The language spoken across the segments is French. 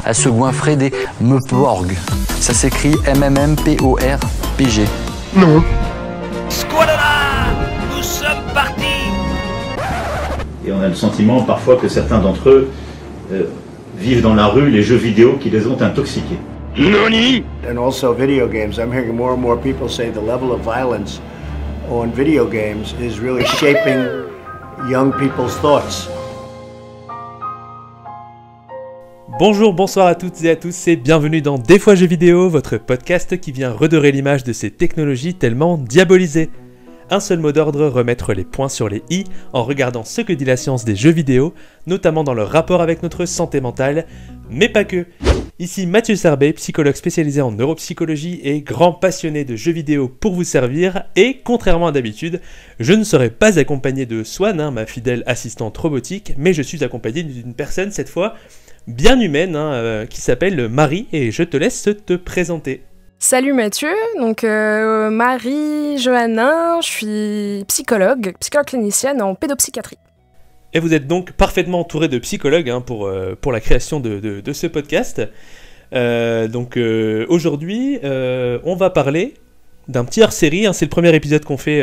à se goinfrer des Meuporg. Ça s'écrit MMMPORPG. Non. Squadra, nous sommes partis. Et on a le sentiment parfois que certains d'entre eux vivent dans la rue les jeux vidéo qui les ont intoxiqués. Nani? And also video games. I'm hearing more and more people say the level of violence on video games is really shaping young people's thoughts. Bonjour, bonsoir à toutes et à tous et bienvenue dans Des fois jeux vidéo, votre podcast qui vient redorer l'image de ces technologies tellement diabolisées. Un seul mot d'ordre, remettre les points sur les i en regardant ce que dit la science des jeux vidéo, notamment dans leur rapport avec notre santé mentale, mais pas que. Ici Mathieu Serbet, psychologue spécialisé en neuropsychologie et grand passionné de jeux vidéo pour vous servir, et contrairement à d'habitude, je ne serai pas accompagné de Swan, ma fidèle assistante robotique, mais je suis accompagné d'une personne cette fois bien humaine, qui s'appelle Marie, et je te laisse te présenter. Salut Mathieu, donc Marie Johannin, je suis psychologue clinicienne en pédopsychiatrie. Et vous êtes donc parfaitement entouré de psychologues pour la création de ce podcast. Aujourd'hui, on va parler d'un petit hors-série. C'est le premier épisode qu'on fait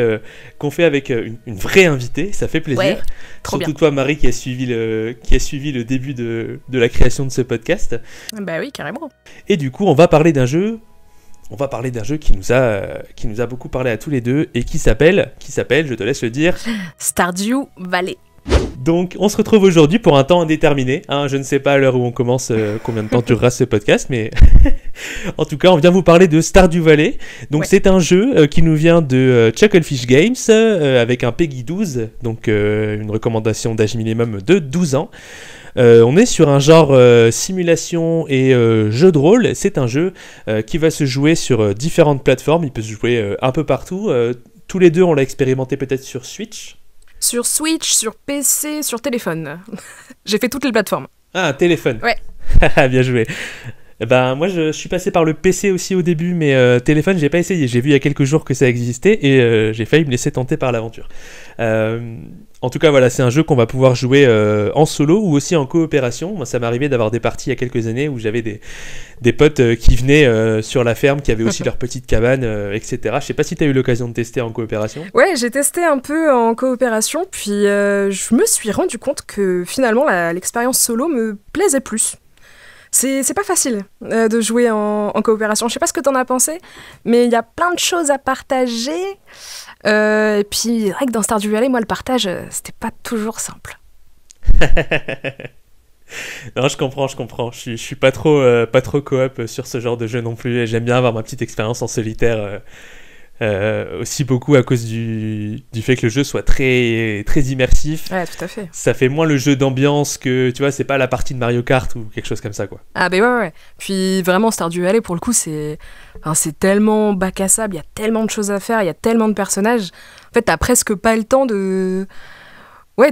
avec une vraie invitée. Ça fait plaisir. Ouais, trop surtout bien. toi, Marie, qui a suivi le début de la création de ce podcast. Bah oui, carrément. Et du coup, on va parler d'un jeu. On va parler d'un jeu qui nous a beaucoup parlé à tous les deux et qui s'appelle, je te laisse le dire, Stardew Valley. Donc, on se retrouve aujourd'hui pour un temps indéterminé. Je ne sais pas à l'heure où on commence combien de temps durera ce podcast, mais en tout cas, on vient vous parler de Stardew Valley. Donc, ouais. C'est un jeu qui nous vient de Chucklefish Games avec un PEGI 12, donc une recommandation d'âge minimum de 12 ans. On est sur un genre simulation et jeu de rôle. C'est un jeu qui va se jouer sur différentes plateformes. Il peut se jouer un peu partout. Tous les deux, on l'a expérimenté peut-être sur Switch. Sur Switch, sur PC, sur téléphone. J'ai fait toutes les plateformes. Ah, téléphone. Ouais. Bien joué. Moi, je suis passé par le PC aussi au début, mais téléphone, j'ai pas essayé. J'ai vu il y a quelques jours que ça existait et j'ai failli me laisser tenter par l'aventure. En tout cas, voilà, c'est un jeu qu'on va pouvoir jouer en solo ou aussi en coopération. Moi, ça m'est arrivé d'avoir des parties il y a quelques années où j'avais des potes qui venaient sur la ferme, qui avaient aussi leur petite cabane, etc. Je sais pas si tu as eu l'occasion de tester en coopération. Ouais, j'ai testé un peu en coopération, puis je me suis rendu compte que finalement, l'expérience solo me plaisait plus. C'est pas facile de jouer en coopération. Je sais pas ce que t'en as pensé, mais il y a plein de choses à partager. Et puis, c'est vrai que dans Stardew Valley, moi, le partage, c'était pas toujours simple. Non, je comprends. Je suis pas trop coop sur ce genre de jeu non plus. Et j'aime bien avoir ma petite expérience en solitaire. Aussi beaucoup à cause du fait que le jeu soit très, très immersif. Ouais, tout à fait. Ça fait moins le jeu d'ambiance que, tu vois, c'est pas la partie de Mario Kart ou quelque chose comme ça, quoi. Ah bah ouais. Puis vraiment, Stardew Valley, pour le coup, c'est tellement bac à sable, il y a tellement de choses à faire, il y a tellement de personnages. En fait, t'as presque pas le temps de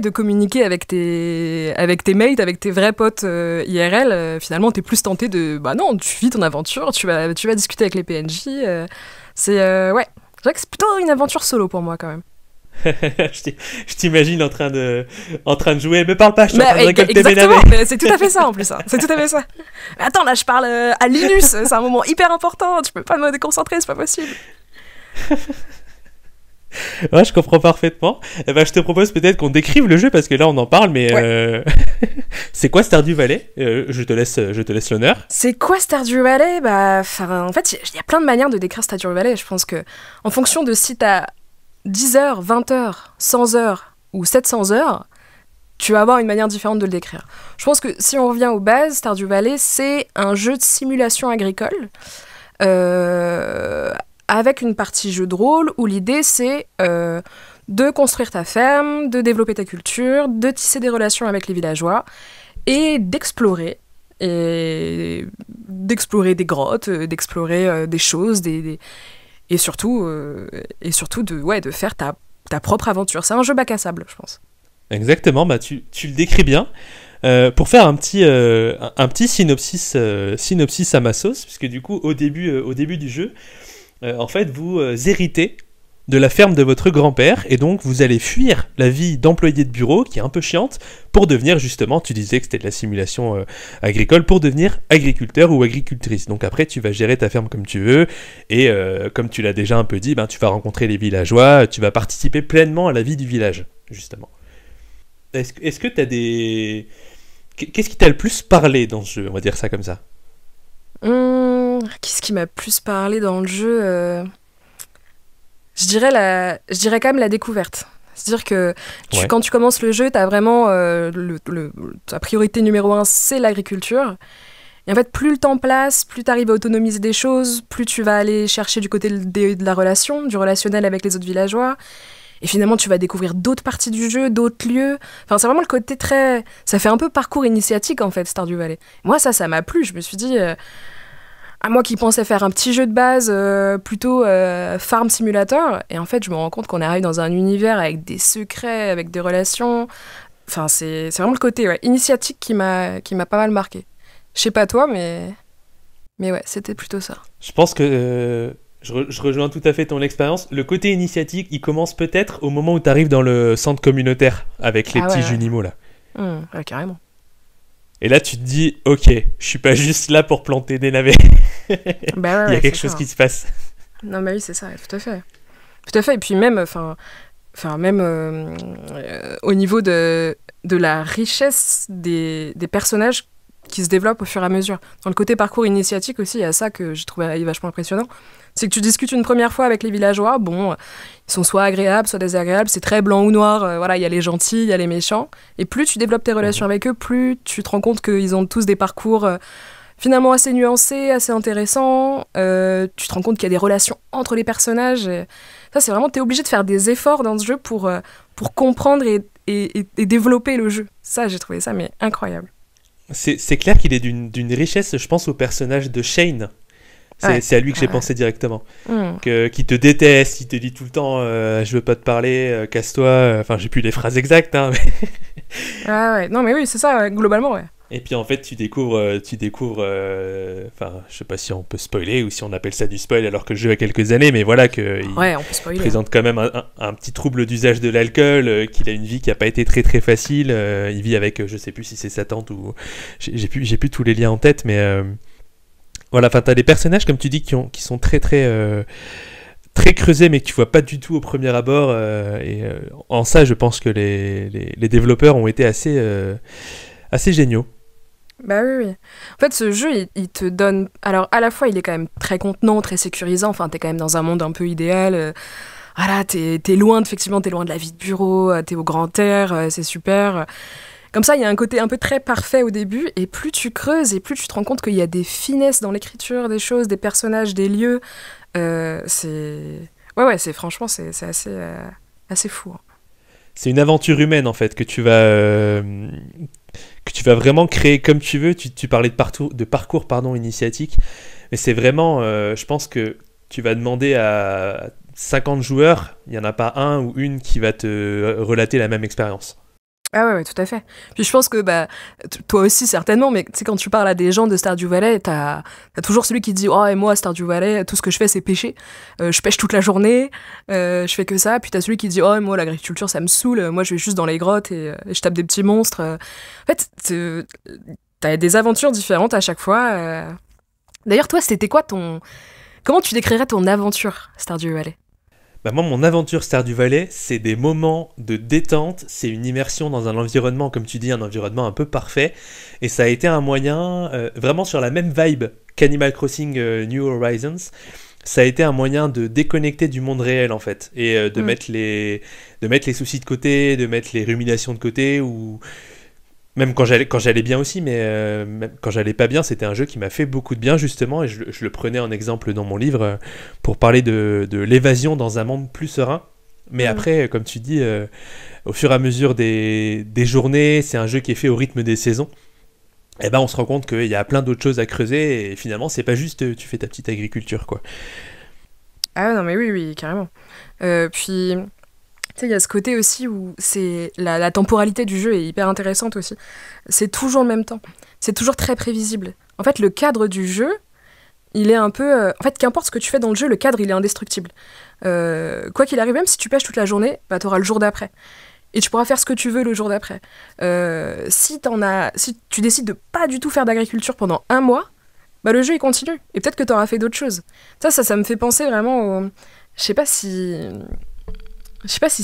communiquer avec tes mates, avec tes vrais potes IRL. Finalement, t'es plus tenté de... Bah non, tu vis ton aventure, tu vas discuter avec les PNJ... C'est ouais, je dirais que c'est plutôt une aventure solo pour moi quand même. Je t'imagine en train de jouer. Me parle pas, je suis en train de récolter mes exactement, navets. mais c'est tout à fait ça en plus. C'est tout à fait ça. Attends, là je parle à Linus, c'est un moment hyper important. Tu peux pas me déconcentrer, c'est pas possible. Ouais, je comprends parfaitement. Je te propose peut-être qu'on décrive le jeu parce que là on en parle, mais ouais. C'est quoi Stardew Valley ? Je te laisse l'honneur. C'est quoi Stardew Valley ? En fait, il y a plein de manières de décrire Stardew Valley. Je pense que en fonction de si t'as 10 heures, 20 heures, 100 heures ou 700 heures, tu vas avoir une manière différente de le décrire. Je pense que si on revient aux bases, Stardew Valley, c'est un jeu de simulation agricole. Avec une partie jeu de rôle où l'idée c'est de construire ta ferme, de développer ta culture, de tisser des relations avec les villageois et d'explorer des grottes, d'explorer des choses, et surtout de faire ta propre aventure. C'est un jeu bac à sable, je pense. Exactement, tu le décris bien. Pour faire un petit synopsis à ma sauce, puisque du coup au début du jeu, en fait vous héritez de la ferme de votre grand-père, et donc vous allez fuir la vie d'employé de bureau, qui est un peu chiante, pour devenir justement, tu disais que c'était de la simulation agricole, pour devenir agriculteur ou agricultrice. Donc après, tu vas gérer ta ferme comme tu veux, et comme tu l'as déjà un peu dit, tu vas rencontrer les villageois, tu vas participer pleinement à la vie du village, justement. Est-ce que tu as des... Qu'est-ce qui t'a le plus parlé dans ce jeu, on va dire ça comme ça? Qu'est-ce qui m'a plus parlé dans le jeu je dirais quand même la découverte. C'est-à-dire que quand tu commences le jeu, tu as vraiment ta priorité numéro 1, c'est l'agriculture. Et en fait, plus le temps passe, plus tu arrives à autonomiser des choses, plus tu vas aller chercher du côté de la relation, du relationnel avec les autres villageois. Et finalement, tu vas découvrir d'autres parties du jeu, d'autres lieux. Enfin, c'est vraiment le côté très... Ça fait un peu parcours initiatique, en fait, Stardew Valley. Moi, ça m'a plu. Je me suis dit... À moi qui pensais faire un petit jeu de base plutôt Farm Simulator, et en fait je me rends compte qu'on arrive dans un univers avec des secrets, avec des relations. Enfin c'est vraiment le côté initiatique qui m'a pas mal marqué. Je sais pas toi, mais ouais, c'était plutôt ça. Je pense que je rejoins tout à fait ton expérience. Le côté initiatique, il commence peut-être au moment où tu arrives dans le centre communautaire avec les petits junimaux là. Ouais, carrément. Et là, tu te dis, ok, je suis pas juste là pour planter des navets. Il y a quelque chose qui se passe. Non, mais oui, c'est ça, tout à fait. Tout à fait. Et puis même, au niveau de la richesse des personnages qui se développent au fur et à mesure. Dans le côté parcours initiatique aussi, il y a ça que j'ai trouvé vachement impressionnant. C'est que tu discutes une première fois avec les villageois, ils sont soit agréables, soit désagréables, c'est très blanc ou noir, il y a les gentils, il y a les méchants. Et plus tu développes tes relations avec eux, plus tu te rends compte qu'ils ont tous des parcours finalement assez nuancés, assez intéressants. Tu te rends compte qu'il y a des relations entre les personnages. Et ça, c'est vraiment, t'es obligé de faire des efforts dans ce jeu pour comprendre et développer le jeu. Ça, j'ai trouvé ça mais incroyable. C'est clair qu'il est d'une richesse, je pense au personnage de Shane. C'est à lui que j'ai pensé directement. Qui te déteste, il te dit tout le temps je veux pas te parler, casse-toi. Enfin, j'ai plus les phrases exactes. Hein, mais... Non, mais oui, c'est ça, globalement, ouais. Et puis en fait, tu découvres. Enfin, je sais pas si on peut spoiler ou si on appelle ça du spoil alors que le jeu a quelques années, mais voilà qu'il présente quand même un petit trouble d'usage de l'alcool, qu'il a une vie qui a pas été très très facile. Il vit avec, je sais plus si c'est sa tante ou. J'ai plus tous les liens en tête, mais. Voilà, enfin, t'as des personnages, comme tu dis, qui sont très creusés, mais que tu vois pas du tout au premier abord. En ça, je pense que les développeurs ont été assez géniaux. Bah oui. En fait, ce jeu, il te donne... Alors, à la fois, il est quand même très contenant, très sécurisant. Enfin, t'es quand même dans un monde un peu idéal. Voilà, t'es loin de la vie de bureau, t'es au grand air, c'est super... Comme ça, il y a un côté un peu très parfait au début, et plus tu creuses, et plus tu te rends compte qu'il y a des finesses dans l'écriture, des choses, des personnages, des lieux. Franchement, c'est assez fou. Hein. C'est une aventure humaine, en fait, que tu vas vraiment créer comme tu veux. Tu parlais de parcours initiatique, mais c'est vraiment, je pense que tu vas demander à 50 joueurs, il n'y en a pas un ou une qui va te relater la même expérience. Ah ouais, tout à fait. Puis je pense que toi aussi certainement, mais tu sais, quand tu parles à des gens de Stardew Valley, t'as toujours celui qui dit « Oh, et moi, Stardew Valley, tout ce que je fais, c'est pêcher. Je pêche toute la journée, je fais que ça. » Puis t'as celui qui dit « Oh, et moi, l'agriculture, ça me saoule. Moi, je vais juste dans les grottes et je tape des petits monstres. » En fait, t'as des aventures différentes à chaque fois. D'ailleurs, toi, c'était quoi Comment tu décrirais ton aventure, Stardew Valley ? Moi, mon aventure Stardew Valley, c'est des moments de détente, c'est une immersion dans un environnement, comme tu dis, un environnement un peu parfait, et ça a été un moyen, vraiment sur la même vibe qu'Animal Crossing New Horizons, ça a été un moyen de déconnecter du monde réel, en fait, et de mettre les soucis de côté, de mettre les ruminations de côté, ou... Même quand j'allais bien aussi, mais même quand j'allais pas bien, c'était un jeu qui m'a fait beaucoup de bien, justement, et je le prenais en exemple dans mon livre pour parler de l'évasion dans un monde plus serein. Mais après, comme tu dis, au fur et à mesure des journées, c'est un jeu qui est fait au rythme des saisons. Et on se rend compte qu'il y a plein d'autres choses à creuser, et finalement, c'est pas juste tu fais ta petite agriculture, quoi. Ah non, mais oui, carrément. Puis... Tu sais, il y a ce côté aussi où c'est la temporalité du jeu est hyper intéressante aussi. C'est toujours le même temps. C'est toujours très prévisible. En fait, le cadre du jeu, il est un peu... En fait, qu'importe ce que tu fais dans le jeu, le cadre, il est indestructible. Quoi qu'il arrive, même si tu pêches toute la journée, bah, t'auras le jour d'après. Et tu pourras faire ce que tu veux le jour d'après. Si tu décides de pas du tout faire d'agriculture pendant 1 mois, bah, le jeu, il continue. Et peut-être que t'auras fait d'autres choses. Ça me fait penser vraiment au... Je sais pas si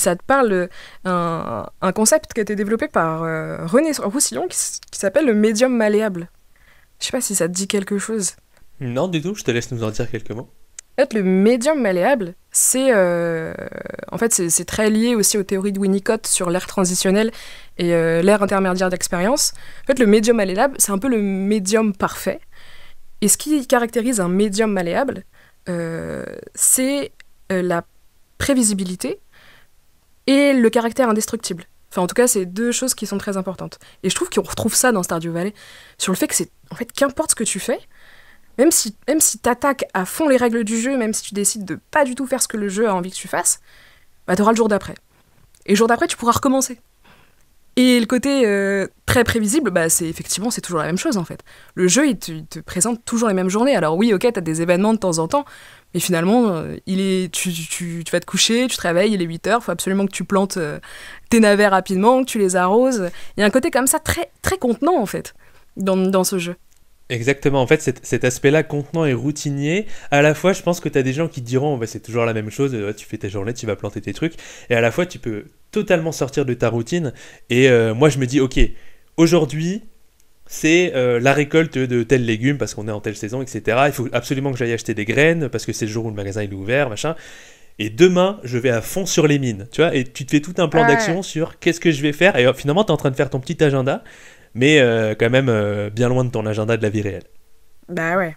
ça te parle, un concept qui a été développé par René Roussillon qui s'appelle le médium malléable. Je sais pas si ça te dit quelque chose. Non, du tout, je te laisse nous en dire quelques mots. En fait, le médium malléable, c'est très lié aussi aux théories de Winnicott sur l'ère transitionnelle et l'ère intermédiaire d'expérience. En fait, le médium malléable, c'est un peu le médium parfait. Et ce qui caractérise un médium malléable, c'est la prévisibilité et le caractère indestructible. Enfin, en tout cas, c'est 2 choses qui sont très importantes. Et je trouve qu'on retrouve ça dans Stardew Valley, sur le fait que c'est, en fait, qu'importe ce que tu fais, même si t'attaques à fond les règles du jeu, même si tu décides de pas du tout faire ce que le jeu a envie que tu fasses, bah t'auras le jour d'après. Et le jour d'après, tu pourras recommencer. Et le côté très prévisible, bah c'est toujours la même chose en fait. Le jeu, il te présente toujours les mêmes journées. Alors oui, ok, t'as des événements de temps en temps, mais finalement, tu vas te coucher, tu te réveilles, il est 8h, faut absolument que tu plantes tes navets rapidement, que tu les arroses. Il y a un côté comme ça très, très contenant en fait, dans ce jeu. Exactement, en fait cet aspect-là contenant et routinier, à la fois je pense que tu as des gens qui te diront bah, c'est toujours la même chose, tu fais tes journées, tu vas planter tes trucs, et à la fois tu peux totalement sortir de ta routine, et moi je me dis ok, aujourd'hui c'est la récolte de tel légume parce qu'on est en telle saison, etc. Il faut absolument que j'aille acheter des graines parce que c'est le jour où le magasin il est ouvert, machin. Et demain, je vais à fond sur les mines, tu vois, et tu te fais tout un plan d'action sur qu'est-ce que je vais faire, et finalement tu es en train de faire ton petit agenda, mais quand même bien loin de ton agenda de la vie réelle. Bah ouais.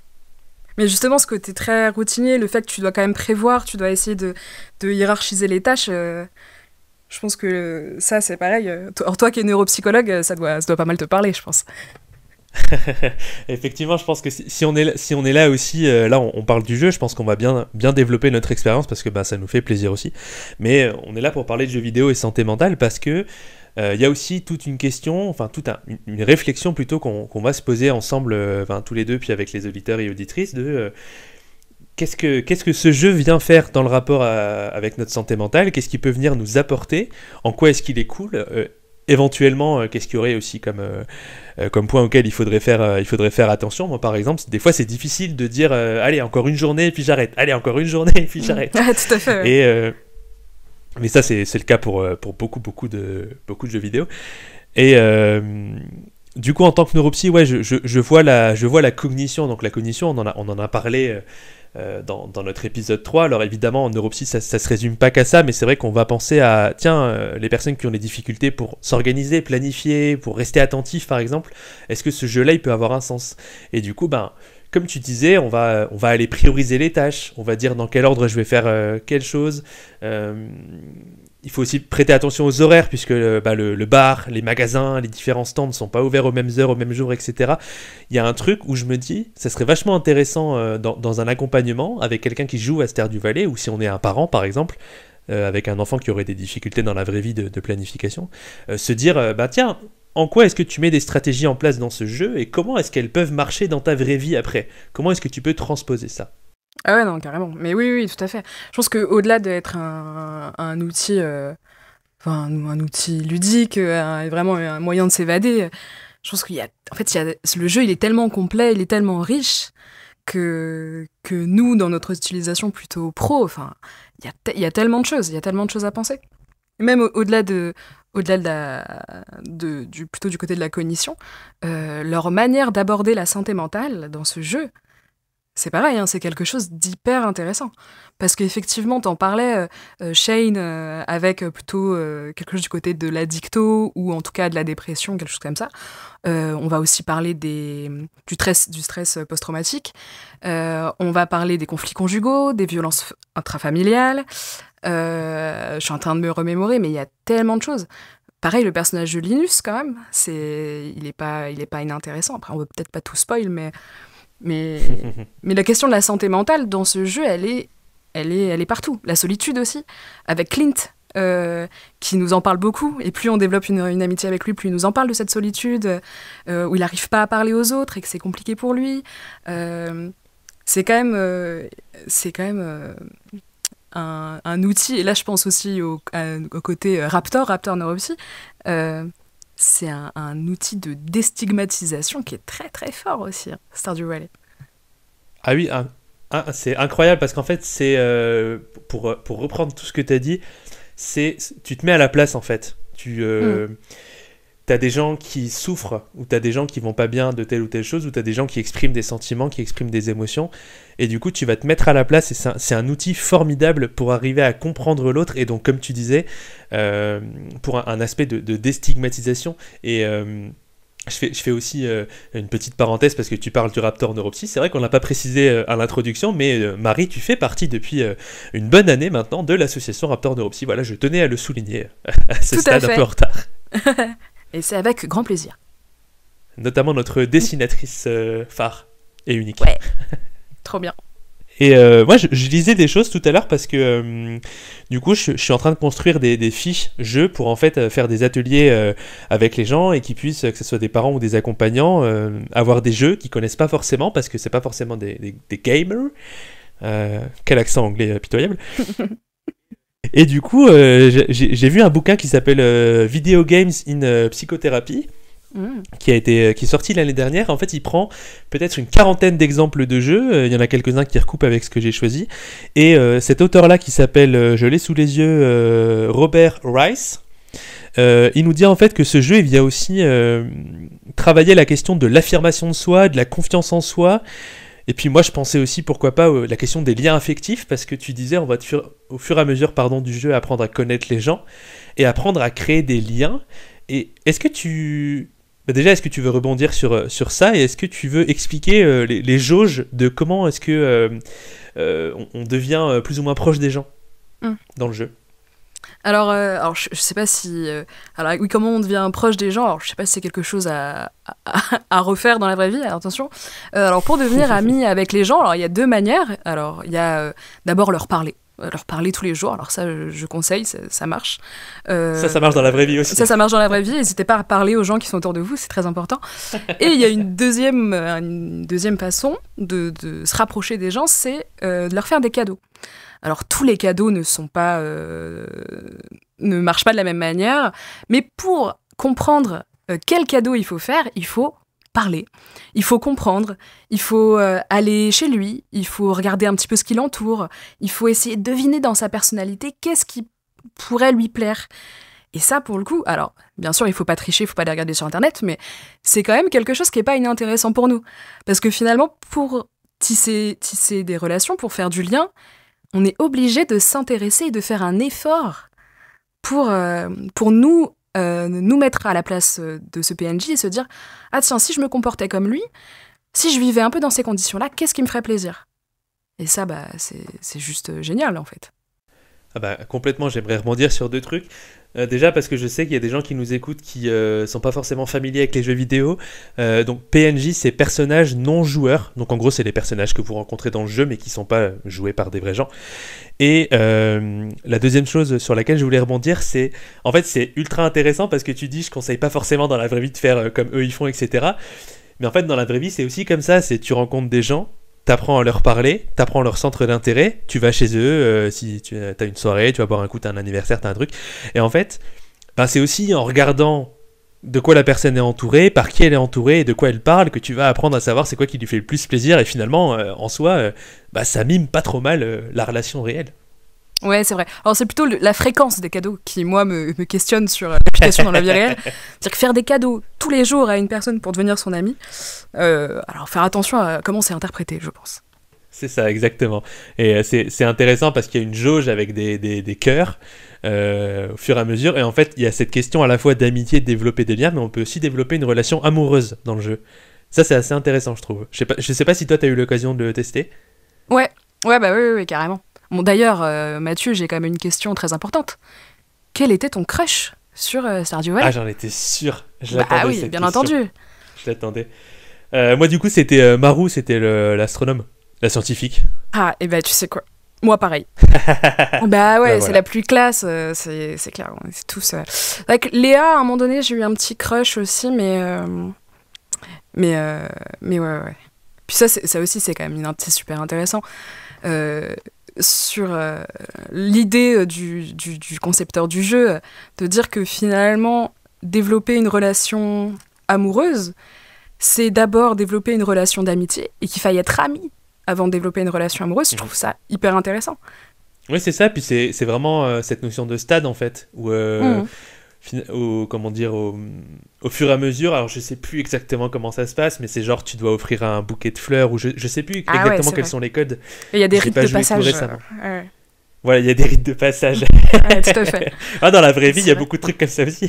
Mais justement, ce côté très routinier, le fait que tu dois quand même prévoir, tu dois essayer de hiérarchiser les tâches, je pense que ça, c'est pareil. Toi qui es neuropsychologue, ça doit pas mal te parler, je pense. Effectivement, je pense que si on est là aussi, là on parle du jeu, je pense qu'on va bien développer notre expérience parce que bah, ça nous fait plaisir aussi. Mais on est là pour parler de jeux vidéo et santé mentale parce que il y a aussi toute une question, enfin une réflexion plutôt qu'on va se poser ensemble, tous les deux, puis avec les auditeurs et auditrices, de qu'est-ce que ce jeu vient faire dans le rapport avec notre santé mentale, qu'est-ce qu'il peut venir nous apporter, en quoi est-ce qu'il est cool, éventuellement qu'est-ce qu'il y aurait aussi comme point auquel il faudrait faire attention. Moi par exemple, des fois c'est difficile de dire allez encore une journée et puis j'arrête, allez encore une journée et puis j'arrête. Ah, tout à fait, ouais. Et mais ça, c'est le cas pour beaucoup de jeux vidéo. Et du coup, en tant que neuropsy, ouais, je vois la cognition. Donc la cognition, on en a parlé dans notre épisode 3. Alors évidemment, en neuropsy, ça se résume pas qu'à ça, mais c'est vrai qu'on va penser à, les personnes qui ont des difficultés pour s'organiser, planifier, pour rester attentifs, par exemple. Est-ce que ce jeu-là, il peut avoir un sens ? Et du coup, comme tu disais, on va aller prioriser les tâches, on va dire dans quel ordre je vais faire quelle chose. Il faut aussi prêter attention aux horaires, puisque le bar, les magasins, les différents stands ne sont pas ouverts aux mêmes heures, aux mêmes jours, etc. Il y a un truc où je me dis, ça serait vachement intéressant dans un accompagnement avec quelqu'un qui joue à Stardew Valley, ou si on est un parent par exemple, avec un enfant qui aurait des difficultés dans la vraie vie de planification, se dire, tiens, en quoi est-ce que tu mets des stratégies en place dans ce jeu et comment est-ce qu'elles peuvent marcher dans ta vraie vie après ? Comment est-ce que tu peux transposer ça ? Ah ouais, non, carrément. Mais oui, tout à fait. Je pense qu'au-delà d'être un outil, un outil ludique, vraiment un moyen de s'évader, je pense le jeu, il est tellement complet, il est tellement riche que nous, dans notre utilisation plutôt pro, il y a tellement de choses, à penser. Et même au-delà plutôt du côté de la cognition, leur manière d'aborder la santé mentale dans ce jeu, c'est pareil, c'est quelque chose d'hyper intéressant. Parce qu'effectivement, t'en parlais, Shane, avec plutôt quelque chose du côté de l'addicto, ou en tout cas de la dépression, quelque chose comme ça. On va aussi parler du stress post-traumatique. On va parler des conflits conjugaux, des violences intrafamiliales. Je suis en train de me remémorer, mais il y a tellement de choses. Pareil, le personnage de Linus, quand même, il est pas inintéressant. Après, on veut peut-être pas tout spoil, mais la question de la santé mentale dans ce jeu, elle est partout. La solitude aussi, avec Clint, qui nous en parle beaucoup. Et plus on développe une amitié avec lui, plus il nous en parle de cette solitude, où il n'arrive pas à parler aux autres et que c'est compliqué pour lui. c'est quand même, un outil, et là je pense aussi au côté Raptor Neuropsy, c'est un outil de déstigmatisation qui est très très fort aussi, hein, Stardew Valley. Ah oui, c'est incroyable parce qu'en fait, c'est pour reprendre tout ce que tu as dit, tu te mets à la place en fait. T'as des gens qui souffrent, ou t'as des gens qui vont pas bien de telle ou telle chose, ou t'as des gens qui expriment des sentiments, qui expriment des émotions, et du coup tu vas te mettre à la place, et c'est un outil formidable pour arriver à comprendre l'autre, et donc comme tu disais, pour un aspect de déstigmatisation, et je fais aussi une petite parenthèse parce que tu parles du Raptor Neuropsy, c'est vrai qu'on l'a pas précisé à l'introduction, mais Marie, tu fais partie depuis une bonne année maintenant de l'association Raptor Neuropsy, voilà, je tenais à le souligner à ce stade un peu en retard. Et c'est avec grand plaisir. Notamment notre dessinatrice phare et unique. Ouais, trop bien. Et moi, je lisais des choses tout à l'heure parce que du coup, je suis en train de construire des fiches jeux pour en fait faire des ateliers avec les gens et qu'ils puissent, que ce soit des parents ou des accompagnants, avoir des jeux qu'ils connaissent pas forcément parce que c'est pas forcément des gamers. Quel accent anglais pitoyable. Et du coup, j'ai vu un bouquin qui s'appelle Video Games in Psychotherapy, qui est sorti l'année dernière. En fait, il prend peut-être une quarantaine d'exemples de jeux. Il y en a quelques-uns qui recoupent avec ce que j'ai choisi. Et cet auteur-là, qui s'appelle, je l'ai sous les yeux, Robert Rice, il nous dit en fait que ce jeu, il vient aussi travailler la question de l'affirmation de soi, de la confiance en soi. Et puis moi je pensais aussi pourquoi pas la question des liens affectifs, parce que tu disais on va au fur et à mesure du jeu apprendre à connaître les gens et apprendre à créer des liens. Et est-ce que tu veux rebondir sur ça, et est-ce que tu veux expliquer les jauges de comment est-ce que on devient plus ou moins proche des gens dans le jeu? Alors je sais pas si... alors oui, comment on devient proche des gens, alors je sais pas si c'est quelque chose à refaire dans la vraie vie, attention. Alors pour devenir ami avec les gens, alors il y a deux manières. Alors il y a d'abord leur parler tous les jours, alors ça je conseille, ça marche. Ça marche dans la vraie vie aussi. Ça marche dans la vraie vie, n'hésitez pas à parler aux gens qui sont autour de vous, c'est très important. Et il y a une deuxième façon de se rapprocher des gens, c'est de leur faire des cadeaux. Alors tous les cadeaux ne marchent pas de la même manière, mais pour comprendre quel cadeau il faut faire, il faut parler, il faut comprendre, il faut aller chez lui, il faut regarder un petit peu ce qui l'entoure, il faut essayer de deviner dans sa personnalité qu'est-ce qui pourrait lui plaire. Et ça, pour le coup, alors, bien sûr, il faut pas tricher, il faut pas les regarder sur Internet, mais c'est quand même quelque chose qui est pas inintéressant pour nous. Parce que finalement, pour tisser des relations, pour faire du lien, on est obligé de s'intéresser et de faire un effort pour nous mettre à la place de ce PNJ et se dire « Ah tiens, si je me comportais comme lui, si je vivais un peu dans ces conditions-là, qu'est-ce qui me ferait plaisir ?» Et ça, c'est juste génial, en fait. Ah bah, complètement, j'aimerais rebondir sur deux trucs. Déjà parce que je sais qu'il y a des gens qui nous écoutent qui sont pas forcément familiers avec les jeux vidéo. Donc PNJ, c'est personnages non joueurs. Donc en gros, c'est les personnages que vous rencontrez dans le jeu mais qui sont pas joués par des vrais gens. Et la deuxième chose sur laquelle je voulais rebondir, c'est en fait c'est ultra intéressant parce que tu dis je conseille pas forcément dans la vraie vie de faire comme eux ils font, etc. Mais en fait dans la vraie vie c'est aussi comme ça, c'est tu rencontres des gens, t'apprends à leur parler, t'apprends leur centre d'intérêt, tu vas chez eux, si tu as une soirée, tu vas boire un coup, t'as un anniversaire, t'as un truc. Et en fait, c'est aussi en regardant de quoi la personne est entourée, par qui elle est entourée et de quoi elle parle que tu vas apprendre à savoir c'est quoi qui lui fait le plus plaisir. Et finalement, en soi, ça mime pas trop mal la relation réelle. Ouais, c'est vrai. Alors c'est plutôt la fréquence des cadeaux qui, moi, me questionne sur l'application dans la vie réelle. C'est-à-dire que faire des cadeaux tous les jours à une personne pour devenir son ami, alors faire attention à comment c'est interprété, je pense. C'est ça, exactement. Et c'est intéressant parce qu'il y a une jauge avec des cœurs au fur et à mesure. Et en fait, il y a cette question à la fois d'amitié, de développer des liens, mais on peut aussi développer une relation amoureuse dans le jeu. Ça, c'est assez intéressant, je trouve. Je sais pas si toi, tu as eu l'occasion de le tester. Ouais, oui, carrément. Bon, d'ailleurs, Mathieu, j'ai quand même une question très importante. Quel était ton crush sur Stardew Valley ? Ah, j'en étais sûr. Je l'attendais, ah oui, cette bien question. entendu. Je l'attendais. Moi, du coup, c'était Maru, c'était l'astronome, la scientifique. Ah, et tu sais quoi ? Moi, pareil. Bah ouais, c'est la plus classe, c'est clair. C'est tous. Avec Léa, à un moment donné, j'ai eu un petit crush aussi, mais ouais. Puis ça aussi, c'est quand même c'est super intéressant. Sur l'idée du concepteur du jeu, de dire que finalement, développer une relation amoureuse, c'est d'abord développer une relation d'amitié et qu'il faille être ami avant de développer une relation amoureuse. Je trouve ça hyper intéressant. Oui, c'est ça, puis c'est vraiment cette notion de stade en fait, où comment dire, au fur et à mesure, alors je sais plus exactement comment ça se passe, mais c'est genre tu dois offrir un bouquet de fleurs, ou je sais plus exactement quels sont les codes. Et il y a des rites de passage. Voilà, il y a des rites de passage. Ouais, tout à fait. Dans la vraie vie, il y a beaucoup de trucs comme ça aussi.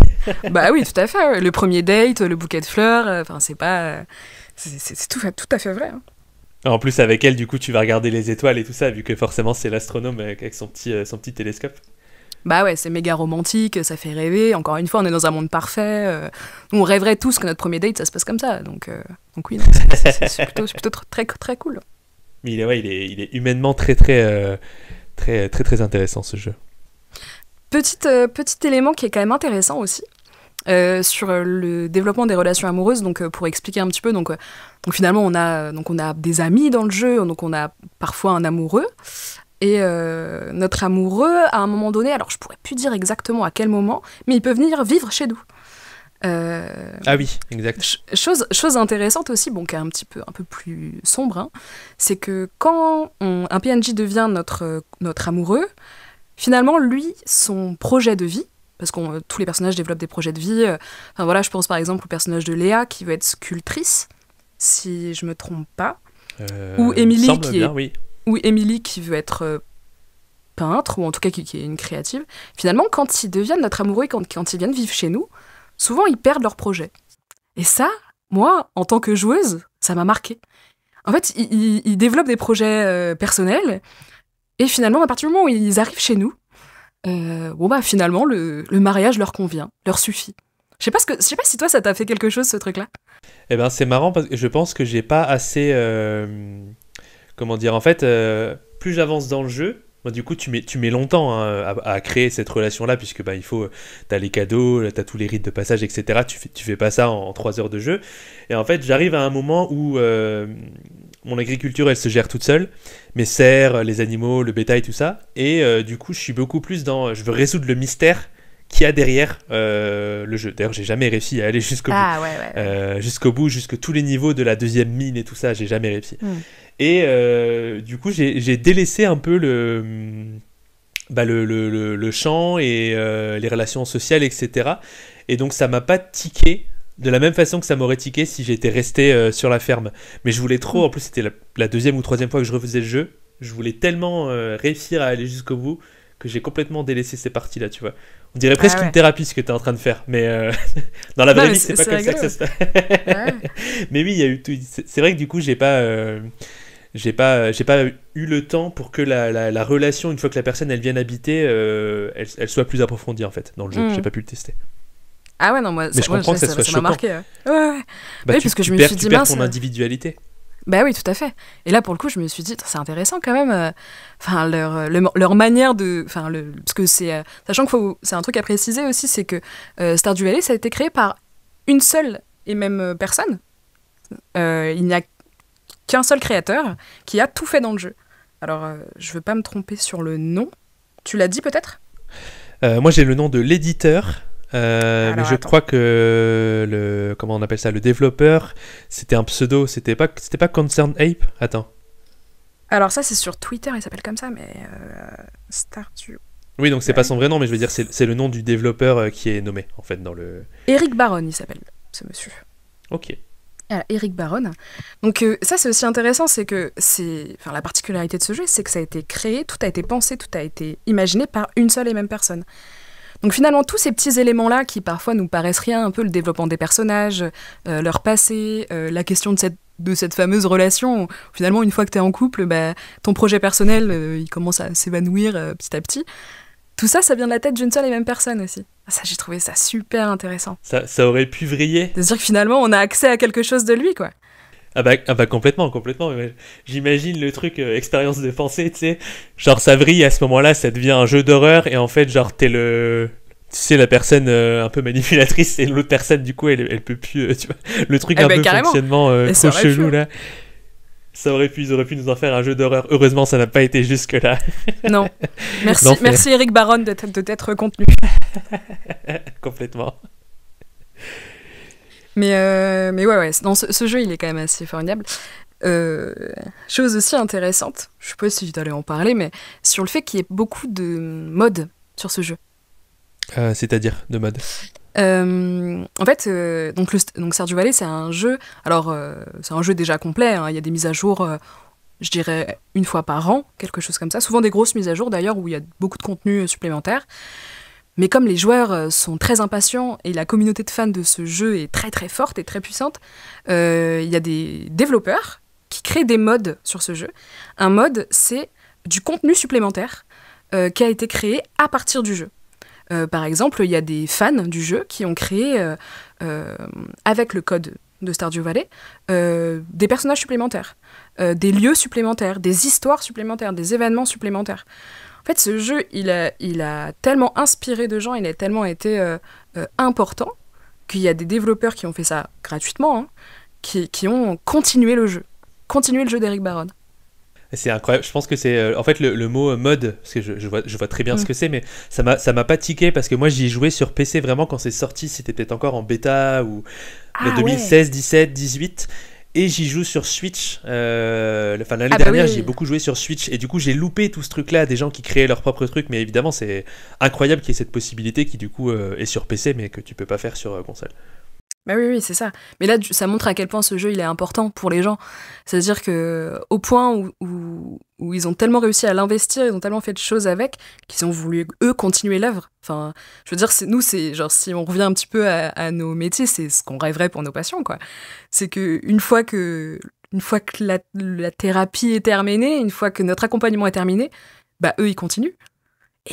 Bah oui, tout à fait. Ouais. Le premier date, le bouquet de fleurs, enfin c'est pas... C'est tout à fait vrai. Hein. En plus, avec elle, du coup, tu vas regarder les étoiles et tout ça, vu que forcément, c'est l'astronome avec son petit télescope. Bah ouais, c'est méga romantique, ça fait rêver. Encore une fois, on est dans un monde parfait. On rêverait tous que notre premier date, ça se passe comme ça. Donc oui, non, c'est plutôt très, très cool. Mais il est humainement très intéressant, ce jeu. Petit élément qui est quand même intéressant aussi, sur le développement des relations amoureuses, donc pour expliquer un petit peu, donc finalement on a des amis dans le jeu, donc on a parfois un amoureux, et notre amoureux à un moment donné, alors je pourrais plus dire exactement à quel moment, mais il peut venir vivre chez nous. Ah oui, exact. Chose intéressante aussi, bon, qui est un peu plus sombre, hein, c'est que quand un PNJ devient notre amoureux, finalement lui, son projet de vie, parce que tous les personnages développent des projets de vie. Enfin voilà, je pense par exemple au personnage de Léa qui veut être sculptrice, si je me trompe pas, ou Émilie qui veut être peintre, ou en tout cas qui est une créative. Finalement, quand ils deviennent notre amoureux, quand ils viennent vivre chez nous, souvent ils perdent leur projet. Et ça, moi, en tant que joueuse, ça m'a marqué. En fait, ils développent des projets personnels, et finalement, à partir du moment où ils arrivent chez nous, finalement, le mariage leur convient, leur suffit. Je sais pas si toi, ça t'a fait quelque chose, ce truc-là. Eh ben, c'est marrant, parce que je pense que j'ai pas assez... comment dire, en fait, plus j'avance dans le jeu, bon, du coup, tu mets longtemps à créer cette relation-là, puisque il faut... T'as les cadeaux, t'as tous les rites de passage, etc. Tu fais pas ça en 3 heures de jeu. Et en fait, j'arrive à un moment où... mon agriculture, elle se gère toute seule, mes serres, les animaux, le bétail, tout ça, et du coup, je suis beaucoup plus dans... Je veux résoudre le mystère qu'il y a derrière le jeu. D'ailleurs, j'ai jamais réussi à aller jusqu'au bout. Ouais. Jusqu'au bout, jusqu'à tous les niveaux de la 2e mine et tout ça, j'ai jamais réussi. Et du coup, j'ai délaissé un peu le champ et les relations sociales, etc. Et donc, ça m'a pas tiqué de la même façon que ça m'aurait tiqué si j'étais resté sur la ferme. Mais je voulais trop, en plus c'était la 2e ou 3e fois que je refaisais le jeu, je voulais tellement réussir à aller jusqu'au bout que j'ai complètement délaissé ces parties-là, tu vois. On dirait presque une thérapie ce que tu es en train de faire, mais dans la vraie vie, c'est pas comme ça que ça se passe. Mais oui, il y a eu tout. C'est vrai que du coup, j'ai pas eu le temps pour que la relation, une fois que la personne elle vienne habiter, elle soit plus approfondie en fait dans le jeu. J'ai pas pu le tester. Ah ouais, non, moi, mais je comprends que ça m'a marqué. Ouais. Parce que je me suis dit, tu perds ton individualité. Bah oui, tout à fait. Et là, pour le coup, je me suis dit, c'est intéressant quand même. Enfin, leur manière de... Enfin, parce que c'est... sachant que c'est un truc à préciser aussi, c'est que Stardew Valley, ça a été créé par une seule et même personne. Il n'y a qu'un seul créateur qui a tout fait dans le jeu. Alors, je veux pas me tromper sur le nom. Tu l'as dit peut-être ? Moi, j'ai le nom de l'éditeur. Mais je crois que comment on appelle ça, le développeur, c'était un pseudo, c'était pas Concerned Ape. Attends. Alors ça c'est sur Twitter, il s'appelle comme ça, mais Stardew. Oui, donc c'est pas son vrai nom, mais je veux dire c'est le nom du développeur qui est nommé en fait dans le. Eric Baron, il s'appelle ce monsieur. Ok. Alors, Eric Baron. Donc ça c'est aussi intéressant, c'est que la particularité de ce jeu, c'est que ça a été créé, tout a été pensé, tout a été imaginé par une seule et même personne. Donc finalement, tous ces petits éléments-là qui parfois nous paraissent rien, un peu le développement des personnages, leur passé, la question de cette fameuse relation, où, finalement, une fois que tu es en couple, ton projet personnel, il commence à s'évanouir petit à petit. Tout ça, ça vient de la tête d'une seule et même personne aussi. Ça, j'ai trouvé ça super intéressant. Ça aurait pu vriller. C'est-à-dire que finalement, on a accès à quelque chose de lui, quoi. Ah bah complètement. J'imagine le truc expérience de pensée, tu sais. Genre ça vrille à ce moment-là, ça devient un jeu d'horreur et en fait genre t'es la personne un peu manipulatrice et l'autre personne du coup elle peut plus, tu vois. Le truc un peu fonctionnement trop chelou là. Ils auraient pu nous en faire un jeu d'horreur. Heureusement, ça n'a pas été jusque-là. Non. Merci Eric Baron de t'être contenu. Complètement. Mais ouais. Non, ce jeu, il est quand même assez formidable. Chose aussi intéressante, je sais pas si tu allais en parler, mais sur le fait qu'il y ait beaucoup de modes sur ce jeu. C'est-à-dire de modes. En fait, donc Stardew Valley, c'est un jeu. Alors, c'est un jeu déjà complet. Hein, il y a des mises à jour, je dirais une fois par an, quelque chose comme ça. Souvent des grosses mises à jour d'ailleurs, où il y a beaucoup de contenu supplémentaire. Mais comme les joueurs sont très impatients et la communauté de fans de ce jeu est très très forte et très puissante, il y a des développeurs qui créent des mods sur ce jeu. Un mode, c'est du contenu supplémentaire qui a été créé à partir du jeu. Par exemple, il y a des fans du jeu qui ont créé, avec le code de Stardew Valley, des personnages supplémentaires, des lieux supplémentaires, des histoires supplémentaires, des événements supplémentaires. En fait, ce jeu, il a tellement inspiré de gens, il a tellement été important, qu'il y a des développeurs qui ont fait ça gratuitement, hein, qui ont continué le jeu d'Eric Baron. C'est incroyable. Je pense que c'est en fait le mot mode, parce que je vois très bien ce que c'est, mais ça m'a pas tiqué parce que moi j'y ai joué sur PC vraiment quand c'est sorti, c'était peut-être encore en bêta ou 2016, 17, 18, et j'y joue sur Switch. L'année dernière, j'y ai beaucoup joué sur Switch et du coup j'ai loupé tout ce truc-là, des gens qui créaient leur propre truc, mais évidemment c'est incroyable qu'il y ait cette possibilité qui du coup est sur PC mais que tu peux pas faire sur console. Bah oui, c'est ça. Mais là, ça montre à quel point ce jeu il est important pour les gens. C'est-à-dire que au point où ils ont tellement réussi à l'investir, ils ont tellement fait de choses avec, qu'ils ont voulu, eux, continuer l'œuvre. Enfin, je veux dire, c'est genre, si on revient un petit peu à nos métiers, c'est ce qu'on rêverait pour nos patients, quoi. C'est qu'une fois que la thérapie est terminée, une fois que notre accompagnement est terminé, bah eux, ils continuent.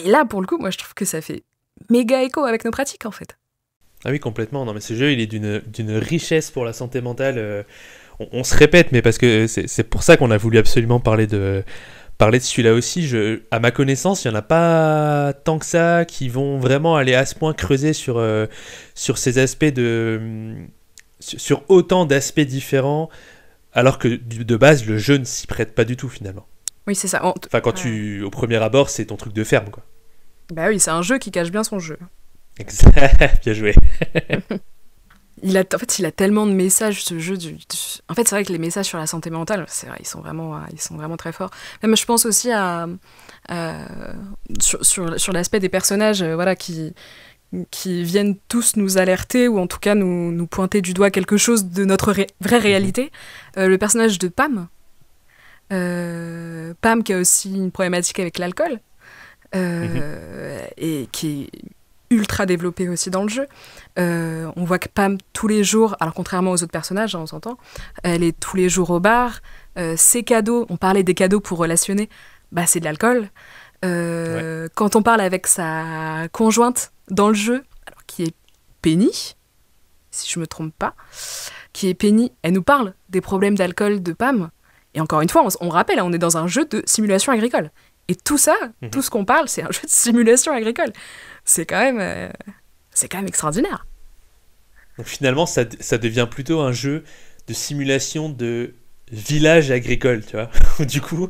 Et là, pour le coup, moi, je trouve que ça fait méga écho avec nos pratiques, en fait. Ah oui, complètement. Non, mais ce jeu, il est d'une richesse pour la santé mentale. On se répète, mais parce que c'est pour ça qu'on a voulu absolument parler de celui-là aussi. À ma connaissance, il n'y en a pas tant que ça qui vont vraiment aller à ce point creuser sur ces aspects sur autant d'aspects différents, alors que de base, le jeu ne s'y prête pas du tout, finalement. Oui, c'est ça. Enfin, au premier abord, c'est ton truc de ferme, quoi. Bah oui, c'est un jeu qui cache bien son jeu. Exact, bien joué. Il a tellement de messages, ce jeu. En fait, c'est vrai que les messages sur la santé mentale, c'est vrai, ils sont vraiment très forts. Même, je pense aussi sur l'aspect des personnages, voilà, qui viennent tous nous alerter ou en tout cas nous pointer du doigt quelque chose de notre vraie réalité. Le personnage de Pam, qui a aussi une problématique avec l'alcool, et qui est ultra développé aussi dans le jeu. On voit que Pam, tous les jours, alors contrairement aux autres personnages, on s'entend, elle est tous les jours au bar. Ses cadeaux, on parlait des cadeaux pour relationner, bah c'est de l'alcool. Quand on parle avec sa conjointe dans le jeu, alors qui est Penny, si je me trompe pas, elle nous parle des problèmes d'alcool de Pam. Et encore une fois, on rappelle, on est dans un jeu de simulation agricole. Et tout ça, tout ce qu'on parle, c'est un jeu de simulation agricole. C'est quand même extraordinaire. Donc finalement, ça devient plutôt un jeu de simulation de village agricole, tu vois. Du coup,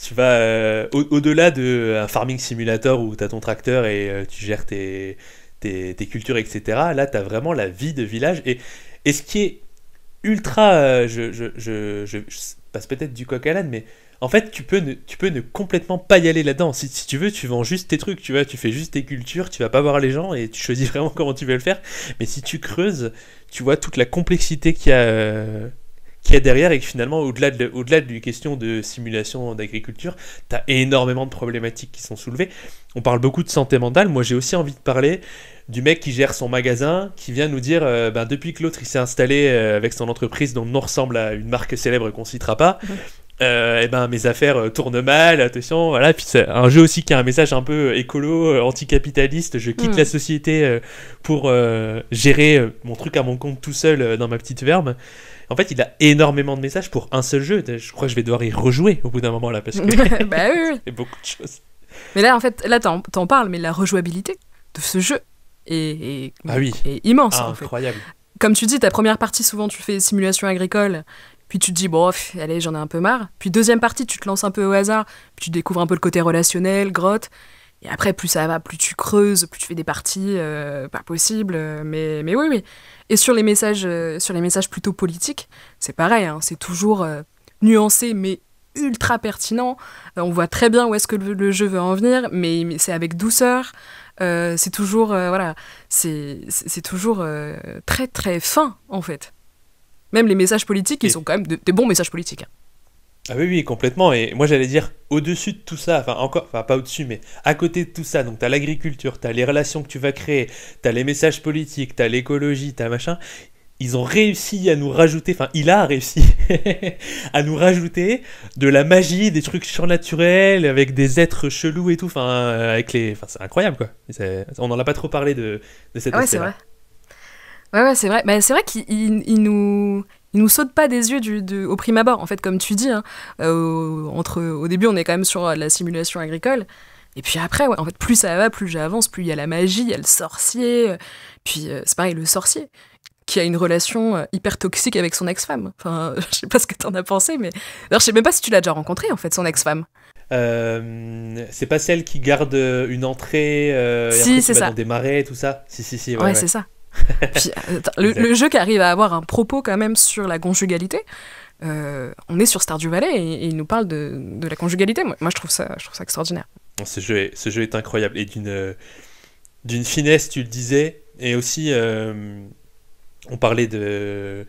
tu vas au-delà d'un farming simulator où tu as ton tracteur et tu gères tes cultures, etc. Là, tu as vraiment la vie de village. Et ce qui est ultra... je passe peut-être du coq à l'âne, mais en fait, tu peux ne complètement pas y aller là-dedans. Si tu veux, tu vends juste tes trucs, tu vois, tu fais juste tes cultures, tu vas pas voir les gens et tu choisis vraiment comment tu veux le faire. Mais si tu creuses, tu vois toute la complexité qu'il y a derrière et que finalement, au-delà d'une question de simulation d'agriculture, tu as énormément de problématiques qui sont soulevées. On parle beaucoup de santé mentale. Moi, j'ai aussi envie de parler du mec qui gère son magasin, qui vient nous dire depuis que l'autre il s'est installé avec son entreprise dont le nom ressemble à une marque célèbre qu'on citera pas, mes affaires tournent mal, attention, voilà. Puis c'est un jeu aussi qui a un message un peu écolo, anticapitaliste. Je quitte la société pour gérer mon truc à mon compte tout seul dans ma petite ferme. En fait, il a énormément de messages pour un seul jeu. Je crois que je vais devoir y rejouer au bout d'un moment là parce que bah oui. c'est beaucoup de choses. Mais là, en fait, t'en parles, mais la rejouabilité de ce jeu est immense. Incroyable. En fait. Comme tu dis, ta première partie, souvent, tu fais simulation agricole, puis tu te dis, bon, allez, j'en ai un peu marre. Puis deuxième partie, tu te lances un peu au hasard, puis tu découvres un peu le côté relationnel, grotte. Et après, plus ça va, plus tu creuses, plus tu fais des parties pas possibles. Mais oui, oui. Et sur les messages plutôt politiques, c'est pareil, hein, c'est toujours nuancé, mais ultra pertinent. On voit très bien où est-ce que le jeu veut en venir, mais c'est avec douceur. C'est toujours, voilà, c'est toujours très très fin, en fait. Même les messages politiques, ils sont quand même des bons messages politiques. Ah oui, oui, complètement. Et moi, j'allais dire, au-dessus de tout ça, enfin pas au-dessus, mais à côté de tout ça, donc t'as l'agriculture, t'as les relations que tu vas créer, t'as les messages politiques, t'as l'écologie, t'as machin. Ils ont réussi à nous rajouter, enfin, il a réussi à nous rajouter de la magie, des trucs surnaturels, avec des êtres chelous et tout, enfin, c'est incroyable, quoi. On n'en a pas trop parlé de cette ouais, c'est vrai. Ouais, c'est vrai. Bah, c'est vrai qu'il nous saute pas des yeux au prime abord, en fait, comme tu dis. Hein. Au début, on est quand même sur la simulation agricole. Et puis après, ouais, en fait, plus ça va, plus j'avance, plus il y a la magie, il y a le sorcier. Puis c'est pareil, le sorcier, qui a une relation hyper toxique avec son ex-femme. Enfin, je sais pas ce que t'en as pensé, mais... Alors, je sais même pas si tu l'as déjà rencontré, en fait, son ex-femme. C'est pas celle qui garde une entrée si, c'est ça. Dans des marais, tout ça. Si, ouais, c'est ça. Puis, le jeu qui arrive à avoir un propos quand même sur la conjugalité, on est sur Stardew Valley et il nous parle de la conjugalité. Moi, je trouve ça extraordinaire. Ce jeu est incroyable et d'une finesse, tu le disais, et aussi on parlait des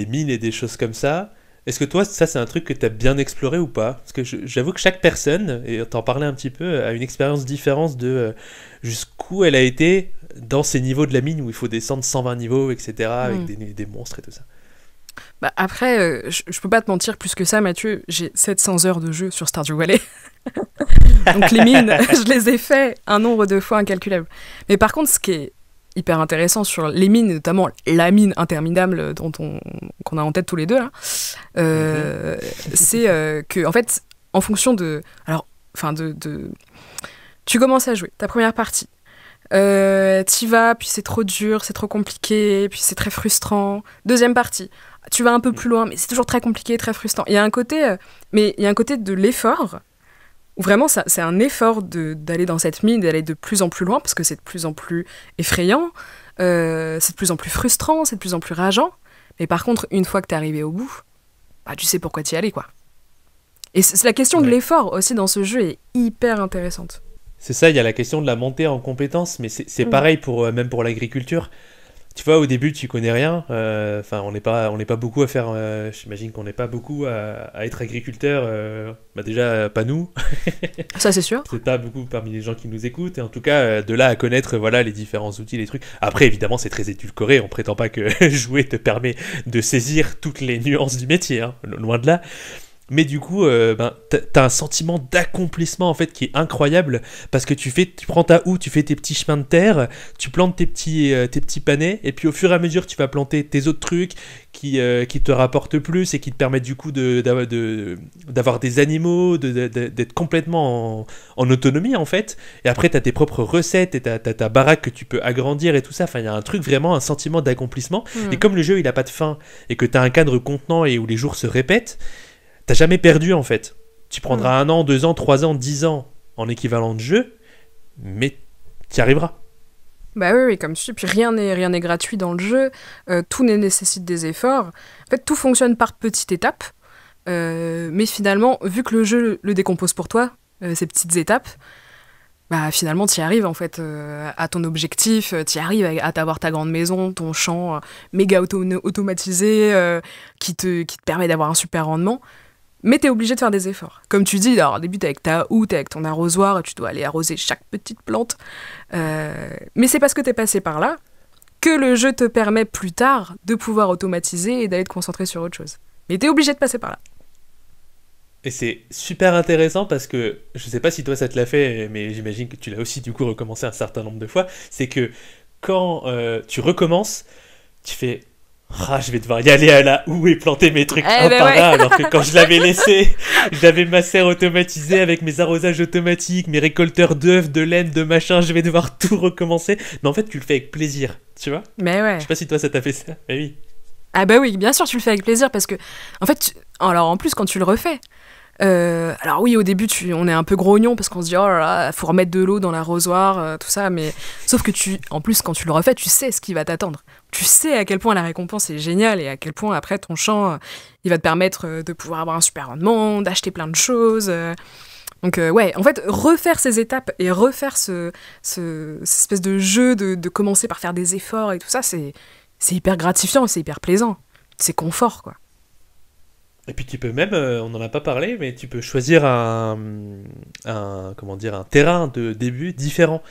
mines et des choses comme ça. Est-ce que toi, ça c'est un truc que tu as bien exploré ou pas? Parce que j'avoue que chaque personne, et t'en parlais un petit peu, a une expérience différente de jusqu'où elle a été dans ces niveaux de la mine où il faut descendre 120 niveaux, etc., avec des monstres et tout ça. Bah après, je peux pas te mentir plus que ça, Mathieu, j'ai 700 heures de jeu sur Stardew Valley. Donc les mines, je les ai fait un nombre de fois incalculable. Mais par contre, ce qui est hyper intéressant sur les mines, notamment la mine interminable qu'on a en tête tous les deux, là, c'est que, en fait, en fonction de... Alors, tu commences à jouer, ta première partie. T'y vas, puis c'est trop dur, c'est trop compliqué, puis c'est très frustrant. Deuxième partie, tu vas un peu plus loin, mais c'est toujours très compliqué, très frustrant. Il y a un côté de l'effort, où vraiment c'est un effort d'aller dans cette mine, d'aller de plus en plus loin, parce que c'est de plus en plus effrayant, c'est de plus en plus frustrant, c'est de plus en plus rageant. Mais par contre, une fois que t'es arrivé au bout, bah, tu sais pourquoi t'y allais, quoi. Et c'est la question de l'effort aussi dans ce jeu est hyper intéressante. C'est ça, il y a la question de la montée en compétences, mais c'est pareil même pour l'agriculture. Tu vois, au début, tu connais rien. On n'est pas beaucoup à faire. J'imagine qu'on n'est pas beaucoup à être agriculteur. Déjà, pas nous. Ça, c'est sûr. C'est pas beaucoup parmi les gens qui nous écoutent. Et en tout cas, de là à connaître les différents outils, les trucs. Après, évidemment, c'est très édulcoré. On prétend pas que jouer te permet de saisir toutes les nuances du métier. Hein, loin de là. Mais du coup, t'as un sentiment d'accomplissement en fait qui est incroyable parce que tu prends ta houe, tu fais tes petits chemins de terre, tu plantes tes petits panais et puis au fur et à mesure tu vas planter tes autres trucs qui te rapportent plus et qui te permettent du coup d'avoir des animaux, d'être complètement en autonomie en fait. Et après t'as tes propres recettes et t'as ta baraque que tu peux agrandir et tout ça. Enfin il y a un truc vraiment, un sentiment d'accomplissement. Et comme le jeu il a pas de fin et que t'as un cadre contenant et où les jours se répètent, t'as jamais perdu en fait. Tu prendras 1 an, 2 ans, 3 ans, 10 ans en équivalent de jeu, mais t'y arriveras. Bah oui, comme tu dis, puis rien n'est gratuit dans le jeu, tout nécessite des efforts. En fait, tout fonctionne par petites étapes, mais finalement, vu que le jeu le décompose pour toi, ces petites étapes, bah finalement t'y arrives en fait à ton objectif, t'y arrives à t'avoir ta grande maison, ton champ méga automatisé qui te permet d'avoir un super rendement. Mais t'es obligé de faire des efforts. Comme tu dis, alors au début t'es avec ta houe, t'es avec ton arrosoir, et tu dois aller arroser chaque petite plante. Mais c'est parce que t'es passé par là que le jeu te permet plus tard de pouvoir automatiser et d'aller te concentrer sur autre chose. Mais t'es obligé de passer par là. Et c'est super intéressant parce que, je sais pas si toi ça te l'a fait, mais j'imagine que tu l'as aussi du coup recommencé un certain nombre de fois, c'est que quand tu recommences, tu fais... je vais devoir y aller à la houe et planter mes trucs un par un, alors que quand je l'avais laissé, j'avais ma serre automatisée avec mes arrosages automatiques, mes récolteurs d'œufs, de laine, de machin, je vais devoir tout recommencer. Mais en fait, tu le fais avec plaisir, tu vois. Mais ouais. Je sais pas si toi ça t'a fait ça, mais oui. Ah bah oui, bien sûr, tu le fais avec plaisir parce que, en fait, alors en plus, quand tu le refais, alors oui, au début, on est un peu grognon parce qu'on se dit, oh là là, faut remettre de l'eau dans l'arrosoir, tout ça, mais sauf que en plus, quand tu le refais, tu sais ce qui va t'attendre. Tu sais à quel point la récompense est géniale et à quel point après ton champ, il va te permettre de pouvoir avoir un super rendement, d'acheter plein de choses. Donc ouais, en fait, refaire ces étapes et refaire cette espèce de jeu de commencer par faire des efforts et tout ça, c'est hyper gratifiant, c'est hyper plaisant. C'est confort, quoi. Et puis tu peux même, on n'en a pas parlé, mais tu peux choisir un terrain de début différent,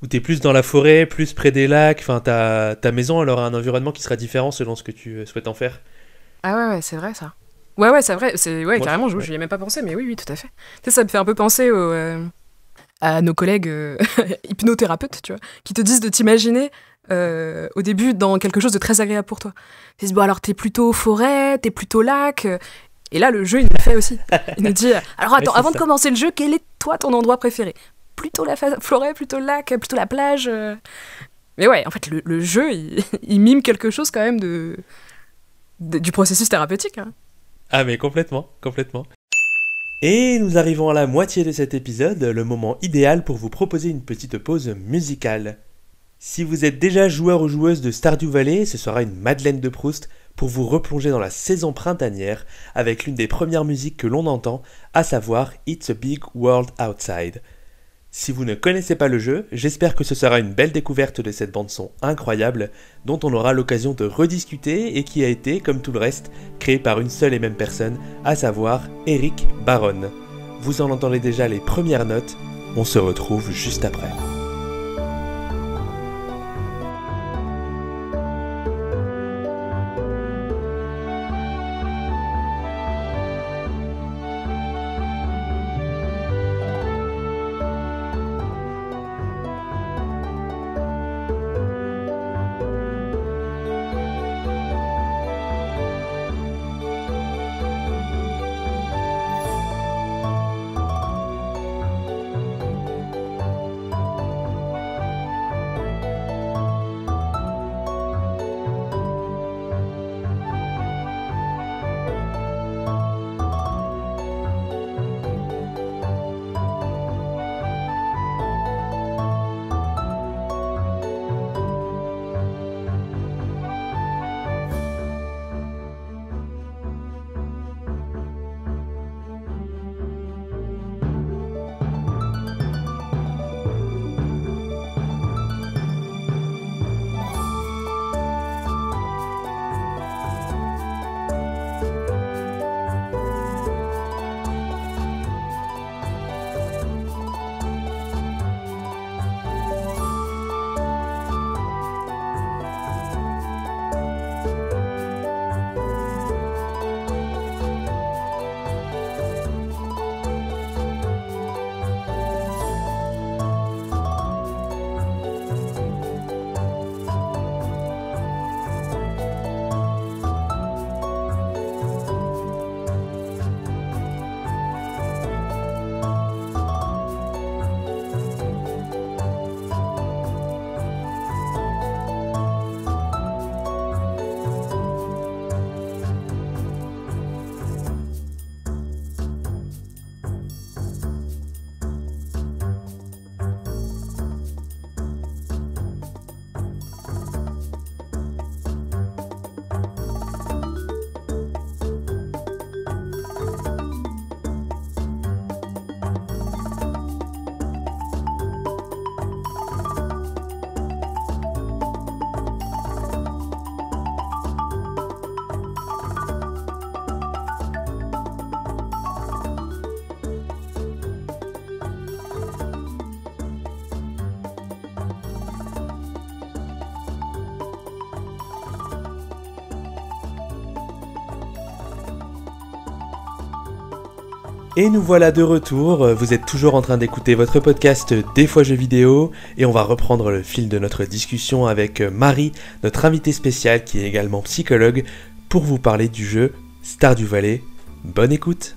où tu es plus dans la forêt, plus près des lacs, enfin ta maison elle aura un environnement qui sera différent selon ce que tu souhaites en faire. Ah ouais, c'est vrai ça. Ouais, c'est vrai, Moi, carrément, je n'y ai même pas pensé, mais oui, tout à fait. Tu sais, ça me fait un peu penser à nos collègues hypnothérapeutes, tu vois, qui te disent de t'imaginer au début dans quelque chose de très agréable pour toi. Ils disent, bon alors t'es plutôt forêt, t'es plutôt lac, et là le jeu il nous le fait aussi. Il nous dit, alors attends, avant de commencer le jeu, quel est toi ton endroit préféré? Plutôt la forêt, plutôt le lac, plutôt la plage Mais ouais, en fait le jeu il mime quelque chose quand même du processus thérapeutique. Hein. Ah mais complètement. Et nous arrivons à la moitié de cet épisode, le moment idéal pour vous proposer une petite pause musicale. Si vous êtes déjà joueur ou joueuse de Stardew Valley, ce sera une Madeleine de Proust pour vous replonger dans la saison printanière avec l'une des premières musiques que l'on entend, à savoir It's a Big World Outside. Si vous ne connaissez pas le jeu, j'espère que ce sera une belle découverte de cette bande-son incroyable dont on aura l'occasion de rediscuter et qui a été, comme tout le reste, créé par une seule et même personne, à savoir Eric Barron. Vous en entendez déjà les premières notes, on se retrouve juste après. Et nous voilà de retour, vous êtes toujours en train d'écouter votre podcast Des fois jeux vidéo et on va reprendre le fil de notre discussion avec Marie, notre invitée spéciale qui est également psychologue, pour vous parler du jeu Stardew Valley. Bonne écoute.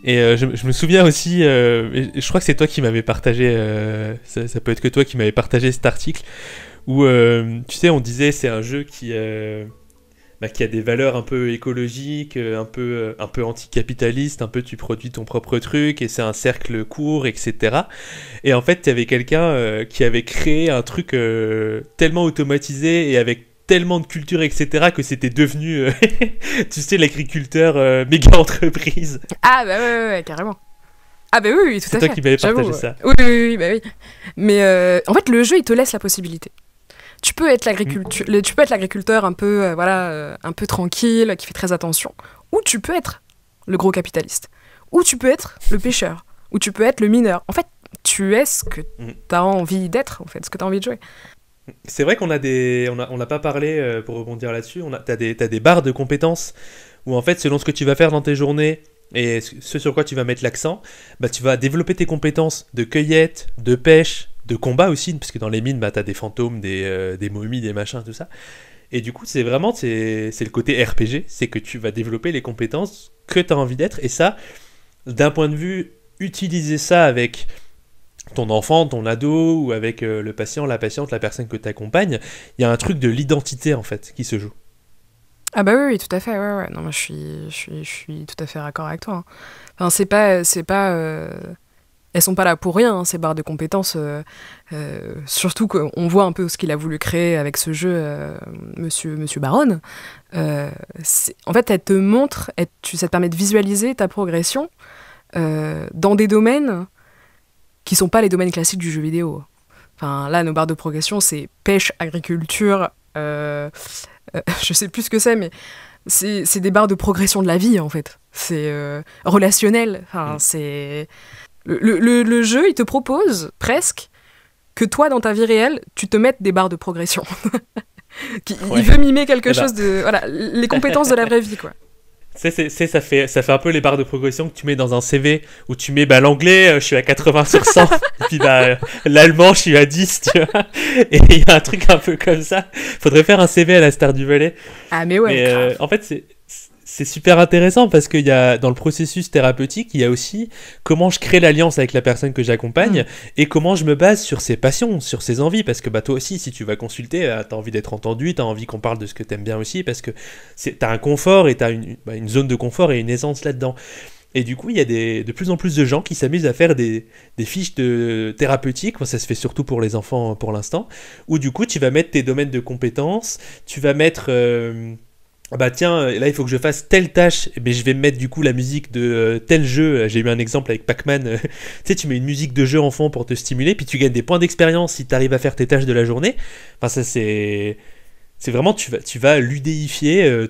Et je me souviens aussi, je crois que c'est toi qui m'avais partagé, ça peut être que toi qui m'avais partagé cet article, où, tu sais, on disait c'est un jeu qui a des valeurs un peu écologiques, un peu anticapitalistes, un peu tu produis ton propre truc et c'est un cercle court, etc. Et en fait, il y avait quelqu'un qui avait créé un truc tellement automatisé et avec tellement de culture, etc., que c'était devenu, tu sais, l'agriculteur méga entreprise. Ah bah ouais, carrément. Ah bah oui, tout à fait. C'est toi qui m'avais partagé ça. Oui, bah oui. Mais en fait, le jeu, il te laisse la possibilité. Tu peux être l'agriculteur un peu, un peu tranquille, qui fait très attention, ou tu peux être le gros capitaliste, ou tu peux être le pêcheur, ou tu peux être le mineur. En fait, tu es ce que tu as envie d'être, en fait, ce que tu as envie de jouer. C'est vrai qu'on a on n'a pas parlé, pour rebondir là-dessus, t'as des barres de compétences, où en fait, selon ce que tu vas faire dans tes journées, et ce sur quoi tu vas mettre l'accent, bah, tu vas développer tes compétences de cueillette, de pêche, de combat aussi, parce que dans les mines, bah, t'as des fantômes, des momies, des machins, tout ça. Et du coup, c'est le côté RPG, c'est que tu vas développer les compétences que tu as envie d'être. Et ça, d'un point de vue, utiliser ça avec ton enfant, ton ado, ou avec le patient, la patiente, la personne que tu accompagnes, il y a un truc de l'identité, en fait, qui se joue. Ah bah oui, tout à fait, ouais. Non, moi, je suis tout à fait raccord avec toi. Enfin, c'est pas elles sont pas là pour rien, hein, ces barres de compétences. Surtout qu'on voit un peu ce qu'il a voulu créer avec ce jeu, Monsieur Baron. En fait, elle te montre, ça te permet de visualiser ta progression dans des domaines qui sont pas les domaines classiques du jeu vidéo. Enfin, là, nos barres de progression, c'est pêche, agriculture, je sais plus ce que c'est, mais c'est des barres de progression de la vie, en fait. C'est relationnel. Enfin, c'est... Le jeu, il te propose presque que toi, dans ta vie réelle, tu te mettes des barres de progression. Il veut mimer quelque chose de... Voilà, les compétences de la vraie vie, quoi. Ça fait un peu les barres de progression que tu mets dans un CV, où tu mets l'anglais, je suis à 80 sur 100, et puis l'allemand, je suis à 10, tu vois. Et il y a un truc un peu comme ça. Faudrait faire un CV à la Stardew Valley. Ah mais ouais, en fait, c'est super intéressant parce qu'il y a, dans le processus thérapeutique, il y a aussi comment je crée l'alliance avec la personne que j'accompagne et comment je me base sur ses passions, sur ses envies. Parce que toi aussi, si tu vas consulter, t'as envie d'être entendu, t'as envie qu'on parle de ce que t'aimes bien aussi, parce que t'as un confort et t'as une zone de confort et une aisance là-dedans. Et du coup, il y a de plus en plus de gens qui s'amusent à faire des fiches de thérapeutiques. Ça se fait surtout pour les enfants pour l'instant, où du coup, tu vas mettre tes domaines de compétences, tu vas mettre... bah tiens, là il faut que je fasse telle tâche, mais je vais me mettre du coup la musique de tel jeu. J'ai eu un exemple avec Pac-Man. Tu sais, tu mets une musique de jeu enfant pour te stimuler, puis tu gagnes des points d'expérience si tu arrives à faire tes tâches de la journée. Enfin, ça c'est vraiment, tu vas ludéifier je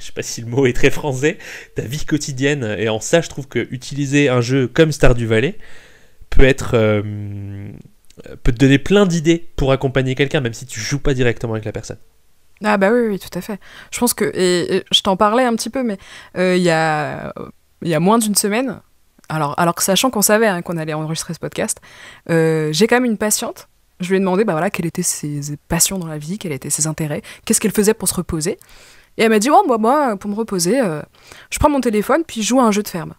sais pas si le mot est très français, ta vie quotidienne. Et en ça, je trouve que utiliser un jeu comme Stardew Valley peut te donner plein d'idées pour accompagner quelqu'un, même si tu joues pas directement avec la personne. Ah bah oui, tout à fait. Je pense que, et je t'en parlais un petit peu, mais il y a moins d'une semaine, alors que sachant qu'on savait qu'on allait enregistrer ce podcast, j'ai quand même une patiente, je lui ai demandé quelles étaient ses passions dans la vie, quels étaient ses intérêts, qu'est-ce qu'elle faisait pour se reposer. Et elle m'a dit, moi, pour me reposer, je prends mon téléphone, puis je joue à un jeu de ferme.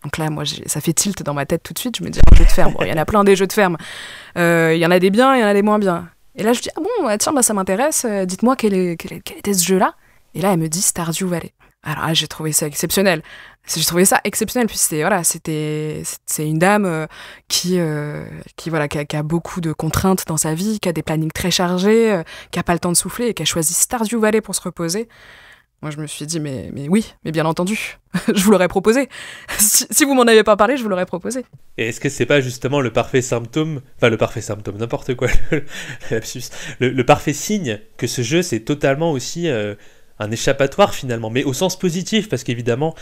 Donc là, moi, ça fait tilt dans ma tête tout de suite, je me dis, un jeu de ferme, il y en a plein des jeux de ferme. Il y en a des biens, il y en a des moins bien. Et là, je dis, tiens, ça m'intéresse, dites-moi quel était ce jeu-là. Et là, elle me dit Stardew Valley. Alors là, j'ai trouvé ça exceptionnel. Puis c'est une dame qui a beaucoup de contraintes dans sa vie, qui a des plannings très chargés, qui a pas le temps de souffler et qui a choisi Stardew Valley pour se reposer. Moi, je me suis dit, mais oui, mais bien entendu, je vous l'aurais proposé. Si vous m'en avez pas parlé, je vous l'aurais proposé. Et est-ce que c'est pas justement le parfait symptôme, n'importe quoi, le parfait signe que ce jeu, c'est totalement aussi un échappatoire finalement, mais au sens positif, parce qu'évidemment,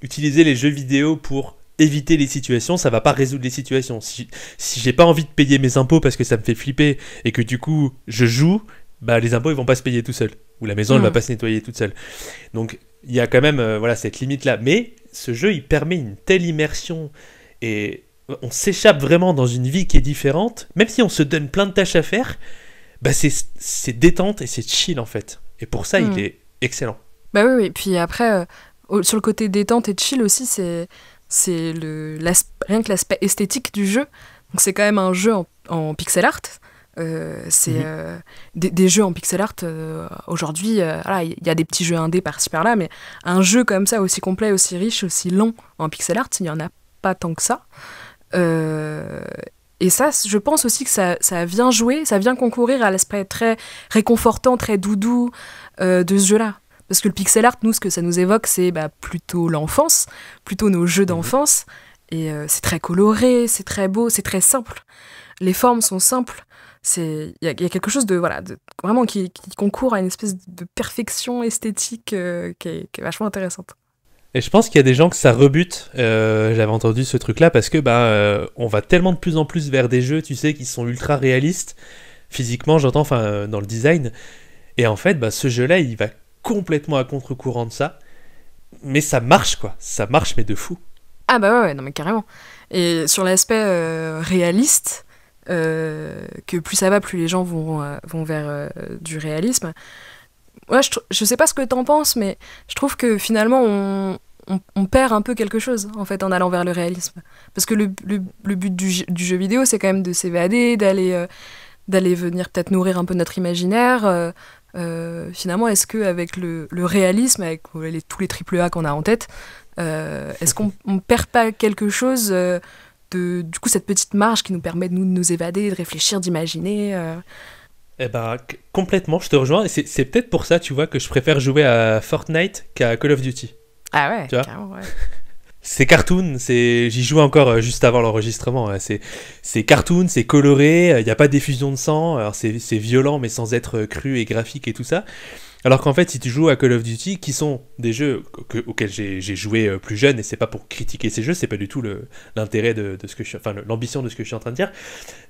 utiliser les jeux vidéo pour éviter les situations, ça va pas résoudre les situations. Si j'ai pas envie de payer mes impôts parce que ça me fait flipper et que du coup, je joue, les impôts ils vont pas se payer tout seuls, ou la maison elle va pas se nettoyer toute seule. Donc il y a quand même cette limite là, mais ce jeu il permet une telle immersion et on s'échappe vraiment dans une vie qui est différente, même si on se donne plein de tâches à faire, c'est détente et c'est chill en fait, et pour ça il est excellent. Bah oui, puis après sur le côté détente et chill aussi, c'est rien que l'aspect esthétique du jeu. Donc c'est quand même un jeu en pixel art. Des jeux en pixel art, aujourd'hui, voilà, il y a des petits jeux indés par-ci par-là, mais un jeu comme ça, aussi complet, aussi riche, aussi long en pixel art, il n'y en a pas tant que ça. Et ça, je pense aussi que ça vient jouer, ça vient concourir à l'aspect très réconfortant, très doudou de ce jeu-là. Parce que le pixel art, nous, ce que ça nous évoque, c'est plutôt l'enfance, plutôt nos jeux d'enfance. Et c'est très coloré, c'est très beau, c'est très simple. Les formes sont simples. Il y a quelque chose de vraiment qui concourt à une espèce de perfection esthétique qui est vachement intéressante. Et je pense qu'il y a des gens que ça rebute. J'avais entendu ce truc-là parce que on va tellement de plus en plus vers des jeux, tu sais, qui sont ultra réalistes, physiquement, j'entends, enfin, dans le design. Et en fait, ce jeu-là, il va complètement à contre-courant de ça. Mais ça marche, quoi. Ça marche, mais de fou. Ah ouais, non mais carrément. Et sur l'aspect réaliste, que plus ça va, plus les gens vont vers du réalisme. Ouais, je sais pas ce que t'en penses, mais je trouve que finalement on perd un peu quelque chose en fait en allant vers le réalisme. Parce que le but du jeu vidéo, c'est quand même de s'évader, d'aller venir peut-être nourrir un peu notre imaginaire. Finalement, est-ce qu'avec le réalisme, avec tous les AAA qu'on a en tête, est-ce qu'on perd pas quelque chose du coup, cette petite marge qui nous permet de nous évader, de réfléchir, d'imaginer Complètement, je te rejoins. Et c'est peut-être pour ça, tu vois, que je préfère jouer à Fortnite qu'à Call of Duty. Ah ouais, tu vois, carrément, ouais. C'est cartoon, j'y jouais encore juste avant l'enregistrement. C'est cartoon, c'est coloré, il n'y a pas d'effusion de sang, alors c'est violent mais sans être cru et graphique et tout ça. Alors qu'en fait, si tu joues à Call of Duty, qui sont des jeux auxquels j'ai joué plus jeune, et c'est pas pour critiquer ces jeux, c'est pas du tout l'intérêt de ce que l'ambition de ce que je suis en train de dire.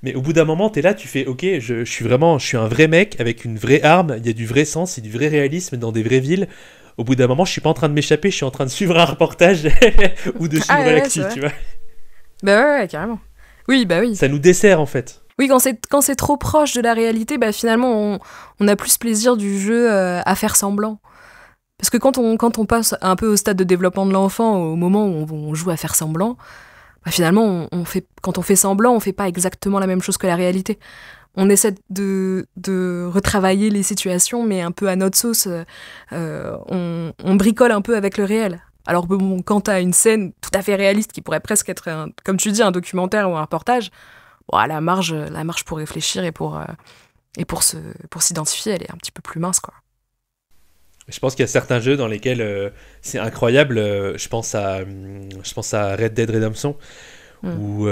Mais au bout d'un moment, t'es là, tu fais, ok, je suis un vrai mec avec une vraie arme, il y a du vrai sens, il y a du vrai réalisme dans des vraies villes. Au bout d'un moment, je suis pas en train de m'échapper, je suis en train de suivre un reportage ou de suivre l'actu, tu vois. Ouais, carrément. Oui, oui. Ça nous dessert en fait. Oui, quand c'est trop proche de la réalité, finalement, on a plus plaisir du jeu à faire semblant. Parce que quand on passe un peu au stade de développement de l'enfant, au moment où on joue à faire semblant, finalement, quand on fait semblant, on fait pas exactement la même chose que la réalité. On essaie de retravailler les situations, mais un peu à notre sauce. On bricole un peu avec le réel. Alors bon, quand t'as une scène tout à fait réaliste qui pourrait presque être, comme tu dis, un documentaire ou un reportage, la marge pour réfléchir et pour s'identifier, elle est un petit peu plus mince, quoi. Je pense qu'il y a certains jeux dans lesquels c'est incroyable. Je pense à Red Dead Redemption, où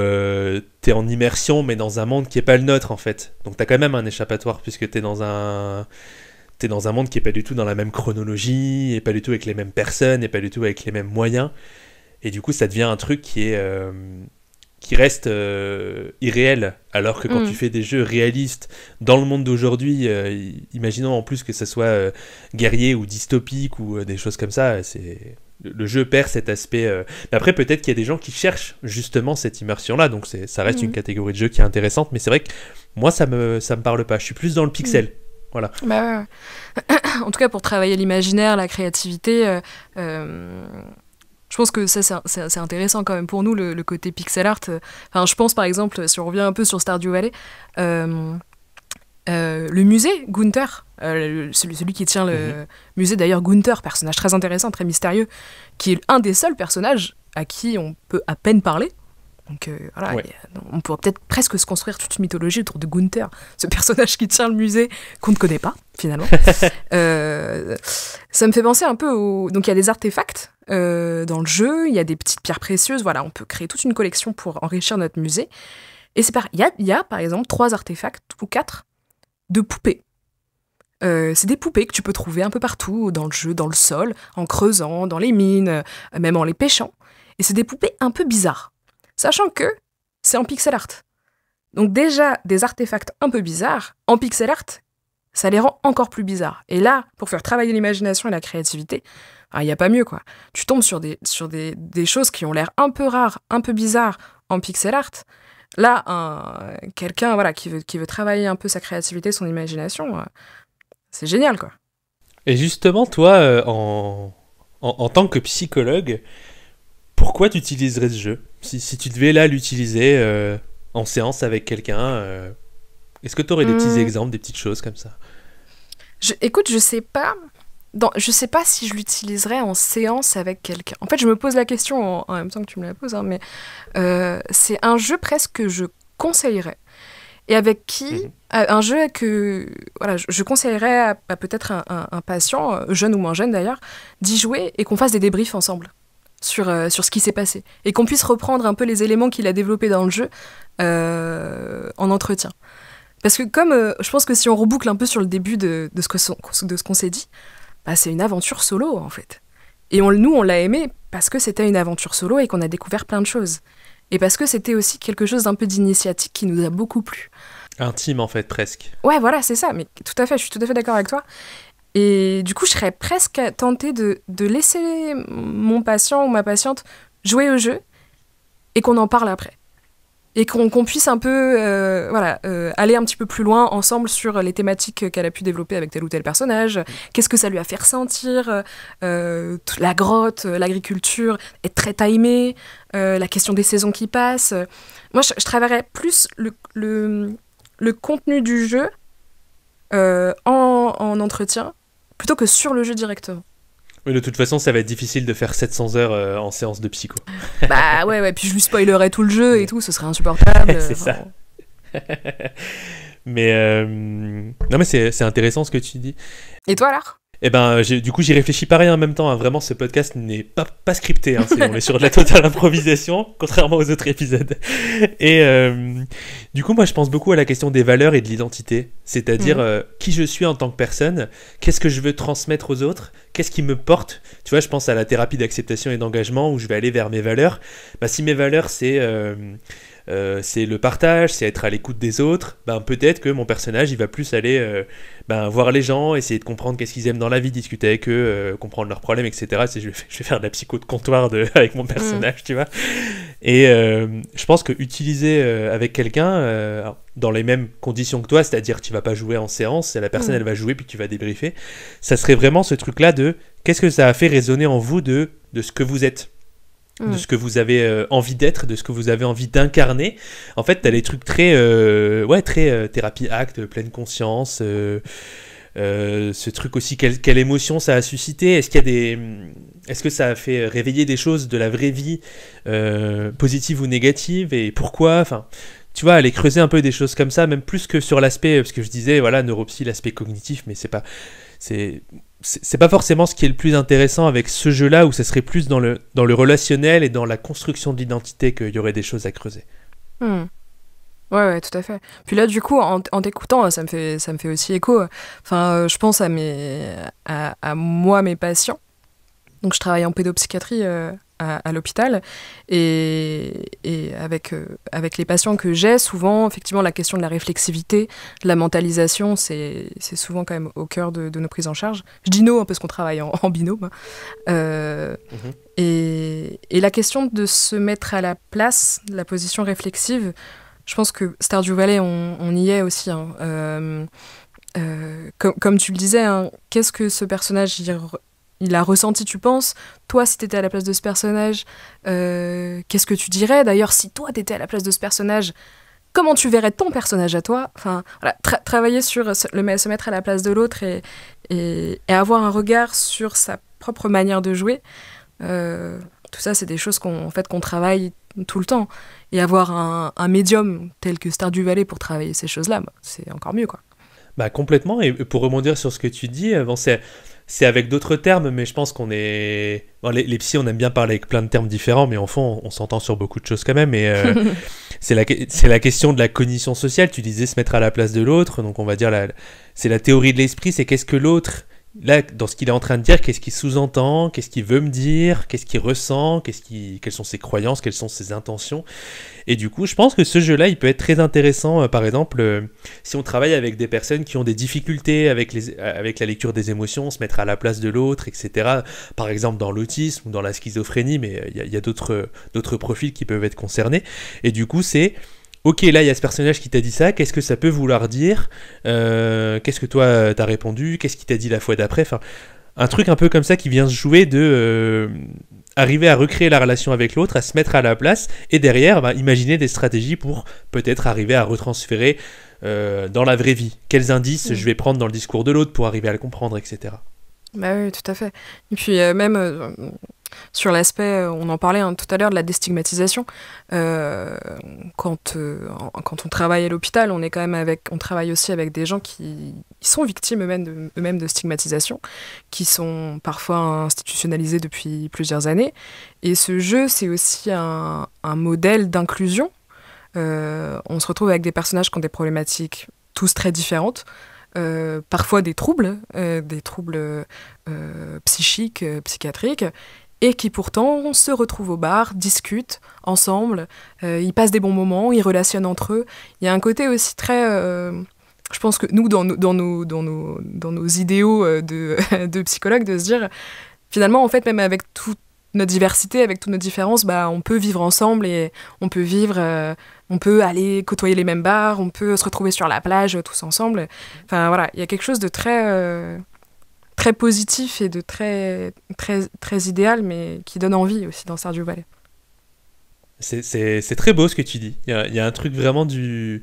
t'es en immersion, mais dans un monde qui est pas le nôtre, en fait. Donc t'as quand même un échappatoire, puisque t'es dans un monde qui est pas du tout dans la même chronologie, et pas du tout avec les mêmes personnes, et pas du tout avec les mêmes moyens. Et du coup, ça devient un truc qui reste irréel, alors que quand tu fais des jeux réalistes dans le monde d'aujourd'hui, imaginons en plus que ça soit guerrier ou dystopique ou des choses comme ça, le jeu perd cet aspect. Mais après, peut-être qu'il y a des gens qui cherchent justement cette immersion-là, donc ça reste une catégorie de jeu qui est intéressante, mais c'est vrai que moi, ça me parle pas. Je suis plus dans le pixel. Voilà. Ouais. En tout cas, pour travailler l'imaginaire, la créativité, je pense que ça, c'est intéressant quand même pour nous, le côté pixel art. Enfin, je pense, par exemple, si on revient un peu sur Stardew Valley, le musée, Gunther, celui qui tient le musée, d'ailleurs, Gunther, personnage très intéressant, très mystérieux, qui est un des seuls personnages à qui on peut à peine parler. Donc on pourrait peut-être presque se construire toute une mythologie autour de Gunther, ce personnage qui tient le musée qu'on ne connaît pas finalement. Ça me fait penser un peu donc il y a des artefacts dans le jeu, il y a des petites pierres précieuses, on peut créer toute une collection pour enrichir notre musée. Et c'est il y a par exemple 3 artefacts ou 4 de poupées. C'est des poupées que tu peux trouver un peu partout dans le jeu, dans le sol, en creusant, dans les mines, même en les pêchant. Et c'est des poupées un peu bizarres. Sachant que c'est en pixel art. Donc déjà, des artefacts un peu bizarres, en pixel art, ça les rend encore plus bizarres. Et là, pour faire travailler l'imagination et la créativité, il n'y a pas mieux, quoi. Tu tombes sur des choses qui ont l'air un peu rares, un peu bizarres en pixel art. Là, quelqu'un qui veut travailler un peu sa créativité, son imagination, c'est génial, quoi. Et justement, toi, en tant que psychologue, pourquoi tu utiliserais ce jeu ? Si tu devais là l'utiliser en séance avec quelqu'un, Est-ce que tu aurais des petits exemples, des petites choses comme ça? Écoute, je sais pas. Je sais pas si je l'utiliserais en séance avec quelqu'un. En fait, je me pose la question en même temps que tu me la poses, hein, mais c'est un jeu presque que je conseillerais. Et avec qui un jeu que voilà, je conseillerais à peut-être un patient, jeune ou moins jeune d'ailleurs, d'y jouer et qu'on fasse des débriefs ensemble sur ce qui s'est passé. Et qu'on puisse reprendre un peu les éléments qu'il a développés dans le jeu en entretien. Parce que comme je pense que si on reboucle un peu sur le début de ce qu'on s'est dit, bah, c'est une aventure solo en fait. Et nous, on l'a aimé parce que c'était une aventure solo et qu'on a découvert plein de choses. Et parce que c'était aussi quelque chose d'un peu d'initiatique qui nous a beaucoup plu. Intime en fait, presque. Ouais, voilà, c'est ça, mais tout à fait, je suis tout à fait d'accord avec toi. Et du coup, je serais presque tentée de laisser mon patient ou ma patiente jouer au jeu et qu'on en parle après. Et qu'on puisse un peu aller un petit peu plus loin ensemble sur les thématiques qu'elle a pu développer avec tel ou tel personnage. Qu'est-ce que ça lui a fait ressentir, la grotte, l'agriculture est très timée, la question des saisons qui passent. Moi, je travaillerais plus le contenu du jeu en entretien plutôt que sur le jeu directement. Mais de toute façon, ça va être difficile de faire 700 heures en séance de psycho. Bah ouais, puis je lui spoilerais tout le jeu et tout, ce serait insupportable. C'est ça. Mais non, mais c'est intéressant ce que tu dis. Et toi alors? Eh ben, du coup, j'y réfléchis pareil en même temps. Hein. Vraiment, ce podcast n'est pas scripté. Hein. On est sur de la totale improvisation, contrairement aux autres épisodes. Et du coup, moi, je pense beaucoup à la question des valeurs et de l'identité. C'est-à-dire qui je suis en tant que personne, qu'est-ce que je veux transmettre aux autres, qu'est-ce qui me porte. Tu vois, je pense à la thérapie d'acceptation et d'engagement où je vais aller vers mes valeurs. Bah, si mes valeurs, c'est le partage, c'est être à l'écoute des autres, ben peut-être que mon personnage il va plus aller voir les gens, essayer de comprendre qu'est-ce qu'ils aiment dans la vie, discuter avec eux, comprendre leurs problèmes, etc. Je vais faire de la psycho de comptoir avec mon personnage, tu vois. Et je pense que utiliser avec quelqu'un dans les mêmes conditions que toi, c'est-à-dire tu vas pas jouer en séance, la personne elle va jouer puis tu vas débriefer, ça serait vraiment ce truc-là de qu'est-ce que ça a fait résonner en vous de ce que vous êtes. De ce que vous avez envie d'être, de ce que vous avez envie d'incarner. En fait, t'as des trucs très thérapie acte, pleine conscience. Ce truc aussi, quelle émotion ça a suscité. Est-ce que ça a fait réveiller des choses de la vraie vie, positives ou négatives, et pourquoi? Enfin, tu vois, aller creuser un peu des choses comme ça, même plus que sur l'aspect, parce que je disais, voilà, neuropsy, l'aspect cognitif, mais c'est pas forcément ce qui est le plus intéressant avec ce jeu-là, où ça serait plus dans le relationnel et dans la construction de l'identité qu'il y aurait des choses à creuser. Ouais, tout à fait. Puis là, du coup, en t'écoutant, ça me fait aussi écho. Enfin, je pense à moi, mes patients. Donc, je travaille en pédopsychiatrie à l'hôpital, et avec les patients que j'ai, souvent, effectivement, la question de la réflexivité, de la mentalisation, c'est souvent quand même au cœur de nos prises en charge. Je dis nous, parce qu'on travaille en binôme. Et la question de se mettre à la place, de la position réflexive, je pense que Stardew Valley, on y est aussi. Hein. Comme tu le disais, hein, qu'est-ce que ce personnage il a ressenti, tu penses? Toi, si t'étais à la place de ce personnage, qu'est-ce que tu dirais? D'ailleurs, si toi, t'étais à la place de ce personnage, comment tu verrais ton personnage à toi? Enfin, voilà, travailler sur se mettre à la place de l'autre et avoir un regard sur sa propre manière de jouer. Tout ça, c'est des choses qu'on travaille tout le temps. Et avoir un médium tel que Stardew Valley pour travailler ces choses-là, c'est encore mieux, quoi. Bah, complètement. Et pour rebondir sur ce que tu dis, c'est avec d'autres termes, mais je pense qu'on est... Bon, les psys, on aime bien parler avec plein de termes différents, mais en fond, on s'entend sur beaucoup de choses quand même. Et c'est la question de la cognition sociale. Tu disais se mettre à la place de l'autre. Donc, on va dire, c'est la théorie de l'esprit. C'est qu'est-ce que l'autre, là, dans ce qu'il est en train de dire, qu'est-ce qu'il sous-entend, qu'est-ce qu'il veut me dire, qu'est-ce qu'il ressent, quelles sont ses croyances, quelles sont ses intentions. Et du coup, je pense que ce jeu-là, il peut être très intéressant, par exemple, si on travaille avec des personnes qui ont des difficultés avec la lecture des émotions, se mettre à la place de l'autre, etc. Par exemple, dans l'autisme ou dans la schizophrénie, mais il y a d'autres profils qui peuvent être concernés. Et du coup, c'est... Ok, là, il y a ce personnage qui t'a dit ça, qu'est-ce que ça peut vouloir dire? Qu'est-ce que toi, t'as répondu? Qu'est-ce qu'il t'a dit la fois d'après? Enfin, un truc un peu comme ça qui vient se jouer de... arriver à recréer la relation avec l'autre, à se mettre à la place, et derrière, imaginer des stratégies pour peut-être arriver à retransférer dans la vraie vie. Quels indices je vais prendre dans le discours de l'autre pour arriver à le comprendre, etc. Bah oui, tout à fait. Et puis même sur l'aspect, on en parlait tout à l'heure, de la déstigmatisation. Quand on travaille à l'hôpital, on travaille aussi avec des gens qui sont victimes eux-mêmes de stigmatisation, qui sont parfois institutionnalisés depuis plusieurs années. Et ce jeu, c'est aussi un modèle d'inclusion. On se retrouve avec des personnages qui ont des problématiques tous très différentes. Parfois des troubles psychiques, psychiatriques, et qui pourtant se retrouvent au bar, discutent ensemble, ils passent des bons moments, ils relationnent entre eux. Il y a un côté aussi très... je pense que nous, dans nos idéaux de psychologues, de se dire, finalement, en fait, même avec toute notre diversité, avec toutes nos différences, on peut vivre ensemble et on peut aller côtoyer les mêmes bars, on peut se retrouver sur la plage tous ensemble. Enfin voilà, il y a quelque chose de très positif et de très idéal, mais qui donne envie aussi dans Stardew Valley. C'est très beau ce que tu dis. Il y a un truc vraiment du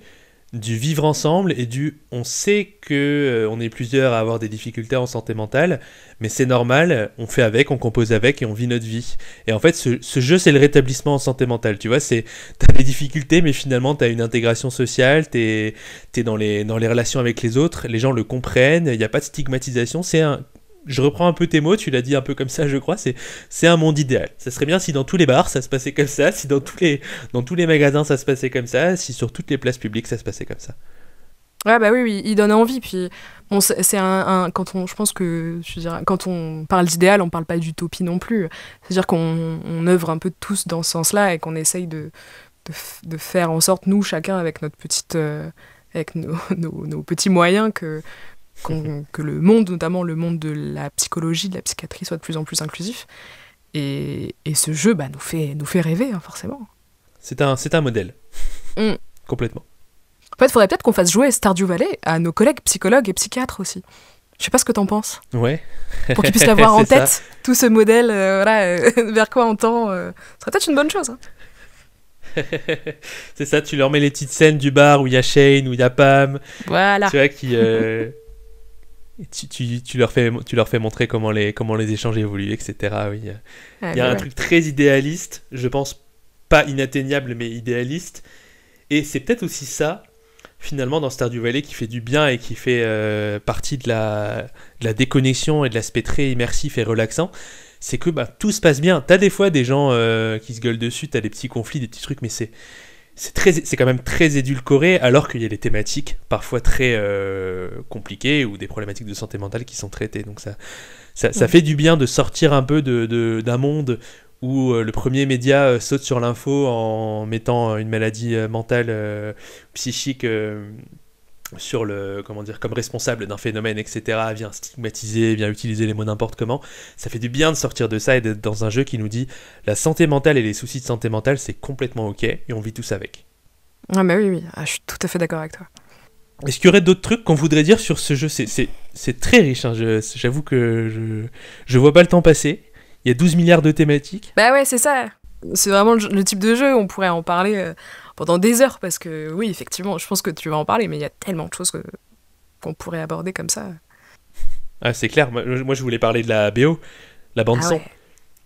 vivre ensemble et on sait que on est plusieurs à avoir des difficultés en santé mentale, mais c'est normal, on fait avec, on compose avec et on vit notre vie. Et en fait, ce jeu, c'est le rétablissement en santé mentale, tu vois, t'as des difficultés, mais finalement, t'as une intégration sociale, t'es dans les relations avec les autres, les gens le comprennent, il n'y a pas de stigmatisation, je reprends un peu tes mots, tu l'as dit un peu comme ça, je crois, c'est un monde idéal. Ça serait bien si dans tous les bars, ça se passait comme ça, si dans tous les magasins, ça se passait comme ça, si sur toutes les places publiques, ça se passait comme ça. Ouais, bah oui, il donne envie. Puis, bon, je pense que, quand on parle d'idéal, on parle pas d'utopie non plus. C'est-à-dire qu'on œuvre un peu tous dans ce sens-là et qu'on essaye de faire en sorte, nous, chacun, avec notre petite, avec nos petits moyens, que le monde, notamment le monde de la psychologie, de la psychiatrie, soit de plus en plus inclusif. Et ce jeu nous fait rêver, hein, forcément. C'est un modèle. Complètement. En fait, il faudrait peut-être qu'on fasse jouer Stardew Valley à nos collègues psychologues et psychiatres aussi. Je sais pas ce que t'en penses. Ouais. Pour qu'ils puissent l'avoir en tête, ça. Tout ce modèle, vers quoi on tend. Ce serait peut-être une bonne chose. Hein. C'est ça, tu leur mets les petites scènes du bar où il y a Shane, où il y a Pam. Voilà. Tu vois, tu leur fais montrer comment les échanges évoluent, etc. Oui. Il y a un truc très idéaliste, je pense pas inatteignable, mais idéaliste. Et c'est peut-être aussi ça, finalement, dans Stardew Valley, qui fait du bien et qui fait partie de la déconnexion et de l'aspect très immersif et relaxant. C'est que tout se passe bien. T'as des fois des gens qui se gueulent dessus, t'as des petits conflits, des petits trucs, mais c'est quand même très édulcoré, alors qu'il y a des thématiques parfois très compliquées ou des problématiques de santé mentale qui sont traitées. Donc ça fait du bien de sortir un peu d'un monde où le premier média saute sur l'info en mettant une maladie mentale, psychique sur comme responsable d'un phénomène, etc., vient stigmatiser, vient utiliser les mots n'importe comment. Ça fait du bien de sortir de ça et d'être dans un jeu qui nous dit la santé mentale et les soucis de santé mentale, c'est complètement ok et on vit tous avec. Ah bah oui, je suis tout à fait d'accord avec toi. Est-ce qu'il y aurait d'autres trucs qu'on voudrait dire sur ce jeu ? C'est très riche, hein. J'avoue que je vois pas le temps passer. Il y a 12 milliards de thématiques. Bah ouais, c'est ça. C'est vraiment le type de jeu, on pourrait en parler pendant des heures, parce que oui, effectivement, je pense que tu vas en parler, mais il y a tellement de choses qu'on pourrait aborder comme ça. Ah, c'est clair, moi je voulais parler de la BO, la bande-son.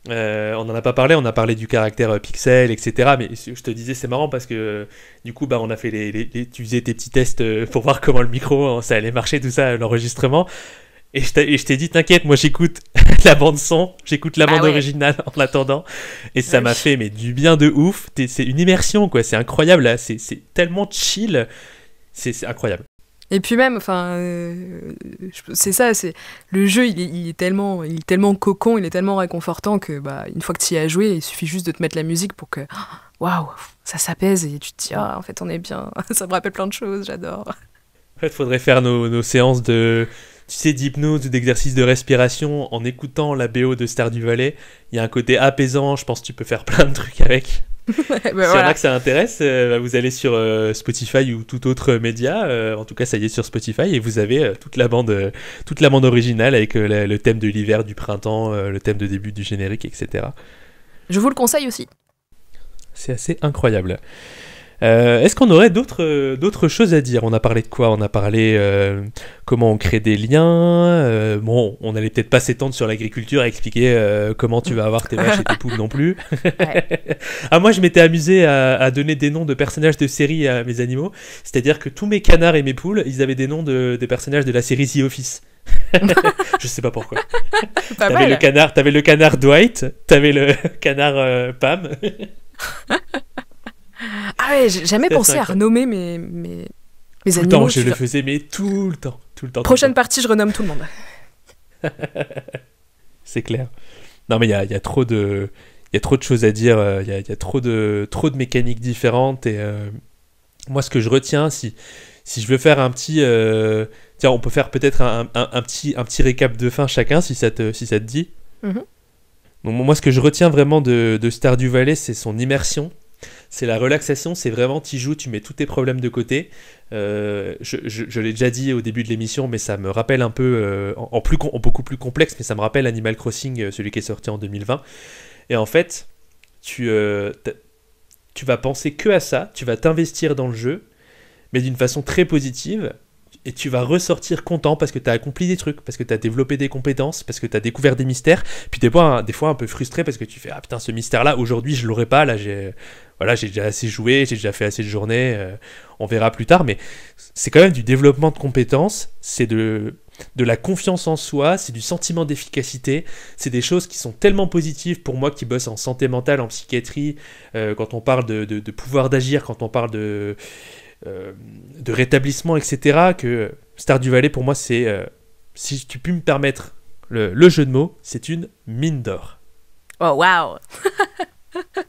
Ouais. On n'en a pas parlé, on a parlé du caractère pixel, etc. Mais je te disais, c'est marrant parce que du coup, on a fait tu faisais tes petits tests pour voir comment le micro, ça allait marcher, tout ça, l'enregistrement. Et je t'ai dit, t'inquiète, moi j'écoute la bande-son, j'écoute la bande originale en attendant. Et ça m'a fait du bien de ouf. C'est une immersion, quoi. C'est incroyable, là. C'est tellement chill. C'est incroyable. Et puis même, c'est ça, le jeu, il est tellement cocon, il est tellement réconfortant que une fois que tu y as joué, il suffit juste de te mettre la musique pour que, waouh, ça s'apaise et tu te dis, en fait, on est bien. Ça me rappelle plein de choses, j'adore. En fait, il faudrait faire nos séances d'hypnose ou d'exercice de respiration en écoutant la BO de Stardew Valley. Il y a un côté apaisant, je pense que tu peux faire plein de trucs avec. S'il y en a que ça intéresse, vous allez sur Spotify ou tout autre média, en tout cas ça y est sur Spotify, et vous avez toute la bande originale avec le thème de l'hiver, du printemps, le thème de début du générique, etc. Je vous le conseille aussi. C'est assez incroyable. Est-ce qu'on aurait d'autres choses à dire? On a parlé de quoi? On a parlé comment on crée des liens. Bon, on allait peut-être pas s'étendre sur l'agriculture et expliquer comment tu vas avoir tes vaches et tes poules non plus. Ouais. Ah, moi, je m'étais amusé à donner des noms de personnages de séries à mes animaux. C'est-à-dire que tous mes canards et mes poules, ils avaient des noms des personnages de la série The Office. Je sais pas pourquoi. T'avais le canard Dwight, t'avais le canard Pam. Ah ouais, j'ai jamais pensé à renommer mes Tout le animaux. temps, je le faisais, mais tout le temps. Prochaine partie, je renomme tout le monde. C'est clair. Non, mais il y a trop de choses à dire. Il y a trop de mécaniques différentes. Et moi, ce que je retiens, si je veux faire un petit... tiens, on peut faire peut-être un petit récap de fin chacun, si ça te dit. Mm-hmm. Donc, moi, ce que je retiens vraiment de Stardew Valley, c'est son immersion. C'est la relaxation, c'est vraiment, tu joues, tu mets tous tes problèmes de côté. Je l'ai déjà dit au début de l'émission, mais ça me rappelle un peu, en beaucoup plus complexe, mais ça me rappelle Animal Crossing, celui qui est sorti en 2020. Et en fait, tu vas penser que à ça, tu vas t'investir dans le jeu, mais d'une façon très positive, et tu vas ressortir content parce que tu as accompli des trucs, parce que tu as développé des compétences, parce que tu as découvert des mystères, puis des fois un peu frustré parce que tu fais « Ah putain, ce mystère-là, aujourd'hui, je l'aurai pas, là, j'ai déjà assez joué, j'ai déjà fait assez de journées, on verra plus tard. » Mais c'est quand même du développement de compétences, c'est de la confiance en soi, c'est du sentiment d'efficacité, c'est des choses qui sont tellement positives pour moi qui bosse en santé mentale, en psychiatrie, quand on parle de pouvoir d'agir, quand on parle de rétablissement, etc., que Stardew Valley, pour moi, c'est, si tu peux me permettre le jeu de mots, c'est une mine d'or. Oh, waouh.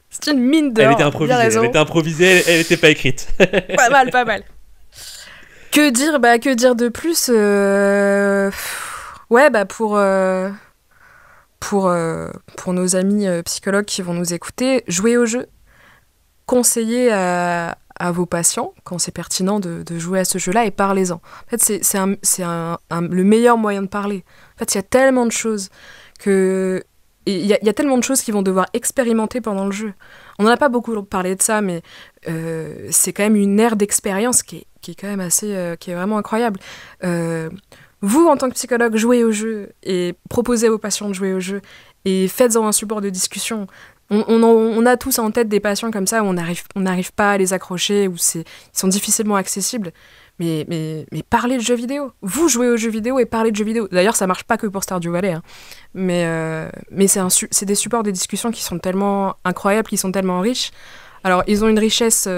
C'est une mine d'or. Elle était improvisée, elle n'était pas écrite. Pas mal. Que dire de plus Ouais, pour nos amis psychologues qui vont nous écouter, jouez au jeu. Conseillez à vos patients, quand c'est pertinent de jouer à ce jeu-là, et parlez-en. En fait, c'est le meilleur moyen de parler. En fait, il y a tellement de choses il y a tellement de choses qu'ils vont devoir expérimenter pendant le jeu. On n'en a pas beaucoup parlé de ça, mais c'est quand même une ère d'expérience qui est quand même qui est vraiment incroyable. Vous, en tant que psychologue, jouez au jeu et proposez à vos patients de jouer au jeu et faites-en un support de discussion. On a tous en tête des patients comme ça où on n'arrive pas à les accrocher, où ils sont difficilement accessibles. Mais parlez de jeux vidéo. Vous jouez aux jeux vidéo et parlez de jeux vidéo. D'ailleurs, ça marche pas que pour Stardew Valley. Hein. Mais c'est des supports de discussion qui sont tellement incroyables, qui sont tellement riches. Alors, ils ont une richesse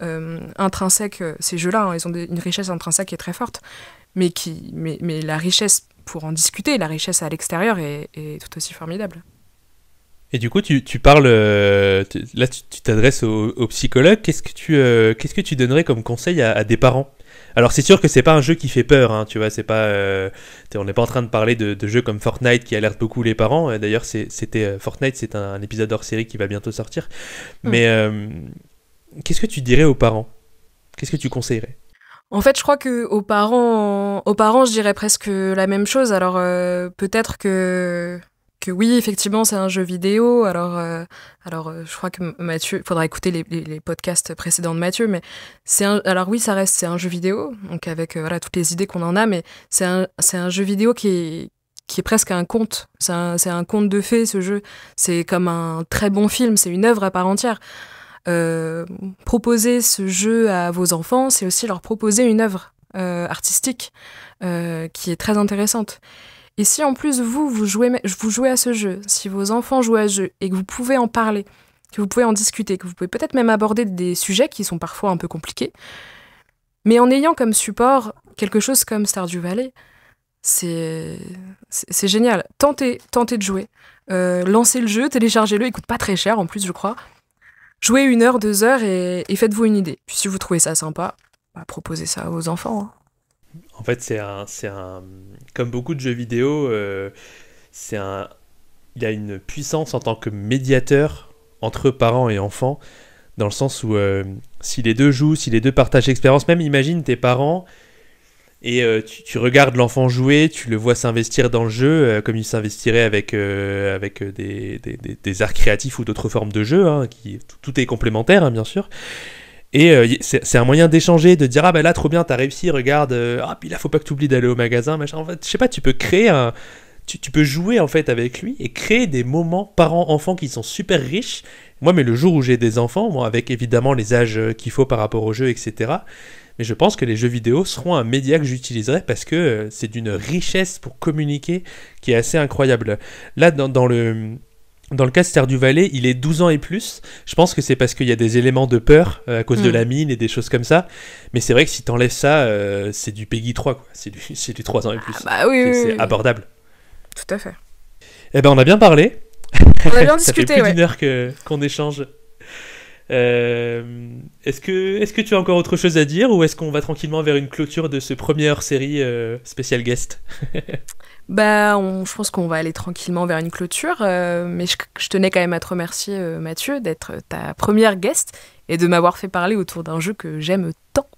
intrinsèque, ces jeux-là, hein, ils ont une richesse intrinsèque qui est très forte. Mais la richesse pour en discuter, la richesse à l'extérieur est tout aussi formidable. Et du coup, tu parles, là tu t'adresses aux psychologues, qu'est-ce que tu donnerais comme conseil à des parents? Alors c'est sûr que c'est pas un jeu qui fait peur, hein, tu vois, c'est pas, on n'est pas en train de parler de jeux comme Fortnite qui alerte beaucoup les parents. D'ailleurs, Fortnite, c'est un épisode hors série qui va bientôt sortir. Mais qu'est-ce que tu dirais aux parents? Qu'est-ce que tu conseillerais? En fait, je crois que aux parents, je dirais presque la même chose. Alors peut-être que oui, effectivement, c'est un jeu vidéo. Alors, je crois que Mathieu, il faudra écouter les podcasts précédents de Mathieu, mais c'est un jeu vidéo, donc avec toutes les idées qu'on en a, mais c'est un jeu vidéo qui est presque un conte. C'est un conte de fées, ce jeu. C'est comme un très bon film, c'est une œuvre à part entière. Proposer ce jeu à vos enfants, c'est aussi leur proposer une œuvre artistique qui est très intéressante. Et si en plus vous jouez à ce jeu, si vos enfants jouent à ce jeu et que vous pouvez en parler, que vous pouvez en discuter, que vous pouvez peut-être même aborder des sujets qui sont parfois un peu compliqués, mais en ayant comme support quelque chose comme Stardew Valley, c'est génial. Tentez de jouer. Lancez le jeu, téléchargez-le, il coûte pas très cher en plus, je crois. Jouez 1 heure, 2 heures et faites-vous une idée. Puis si vous trouvez ça sympa, proposez ça à vos enfants. Hein. En fait, c'est un comme beaucoup de jeux vidéo, il y a une puissance en tant que médiateur entre parents et enfants, dans le sens où si les deux jouent, si les deux partagent l'expérience, même imagine tes parents et tu regardes l'enfant jouer, tu le vois s'investir dans le jeu comme il s'investirait avec des arts créatifs ou d'autres formes de jeu, hein, tout est complémentaire, hein, bien sûr. Et c'est un moyen d'échanger, de dire ah bah là trop bien t'as réussi, regarde, ah puis là faut pas que tu oublies d'aller au magasin, machin. En fait, je sais pas, tu peux créer tu peux jouer en fait avec lui et créer des moments parents-enfants qui sont super riches. Moi, mais le jour où j'ai des enfants, moi avec évidemment les âges qu'il faut par rapport aux jeux, etc. Mais je pense que les jeux vidéo seront un média que j'utiliserai parce que c'est d'une richesse pour communiquer qui est assez incroyable. Là, dans le cas de Stardew Valley, il est 12 ans et plus. Je pense que c'est parce qu'il y a des éléments de peur à cause de la mine et des choses comme ça. Mais c'est vrai que si t'enlèves ça, c'est du Peggy 3, quoi. C'est du 3 ans et plus. Ah bah oui, c'est abordable. Tout à fait. Eh ben, on a bien parlé. On a bien discuté, ça fait plus d'une heure qu'on échange. Est-ce que tu as encore autre chose à dire ou est-ce qu'on va tranquillement vers une clôture de ce premier hors-série spécial guest? Je pense qu'on va aller tranquillement vers une clôture, mais je tenais quand même à te remercier, Mathieu, d'être ta première guest et de m'avoir fait parler autour d'un jeu que j'aime tant.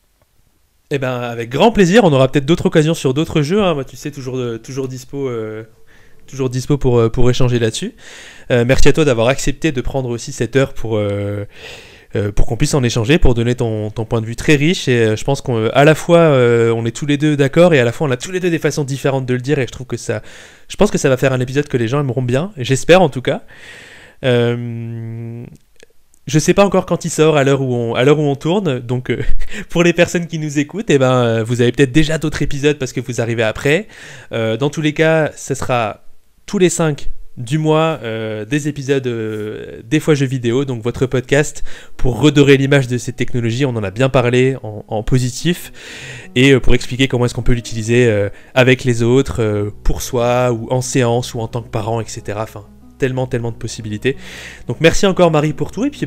Eh ben, avec grand plaisir, on aura peut-être d'autres occasions sur d'autres jeux, hein. Moi, tu sais, toujours dispo pour échanger là-dessus. Merci à toi d'avoir accepté de prendre aussi cette heure pour qu'on puisse en échanger, pour donner ton point de vue très riche. Et je pense qu'à la fois on est tous les deux d'accord et à la fois on a tous les deux des façons différentes de le dire. Et je pense que ça va faire un épisode que les gens aimeront bien. J'espère en tout cas. Je sais pas encore quand il sort à l'heure où on tourne, donc pour les personnes qui nous écoutent, vous avez peut-être déjà d'autres épisodes parce que vous arrivez après. Dans tous les cas, ce sera tous les 5 du mois des épisodes des fois jeux vidéo, donc votre podcast pour redorer l'image de ces technologies. On en a bien parlé en positif et pour expliquer comment est-ce qu'on peut l'utiliser avec les autres, pour soi ou en séance ou en tant que parent, etc. Enfin, tellement de possibilités. Donc merci encore Marie pour tout et puis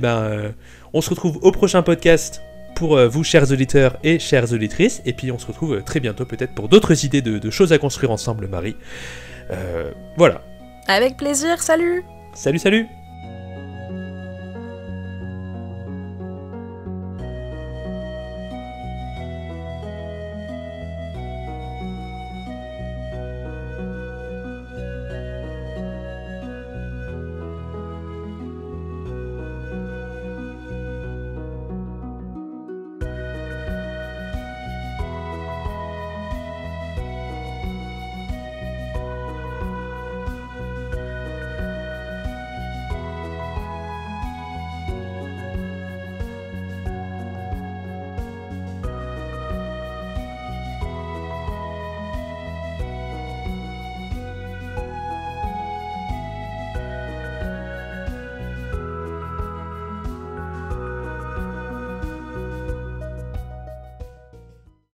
on se retrouve au prochain podcast pour vous chers auditeurs et chères auditrices et puis on se retrouve très bientôt peut-être pour d'autres idées de choses à construire ensemble Marie. Voilà. Avec plaisir, salut! Salut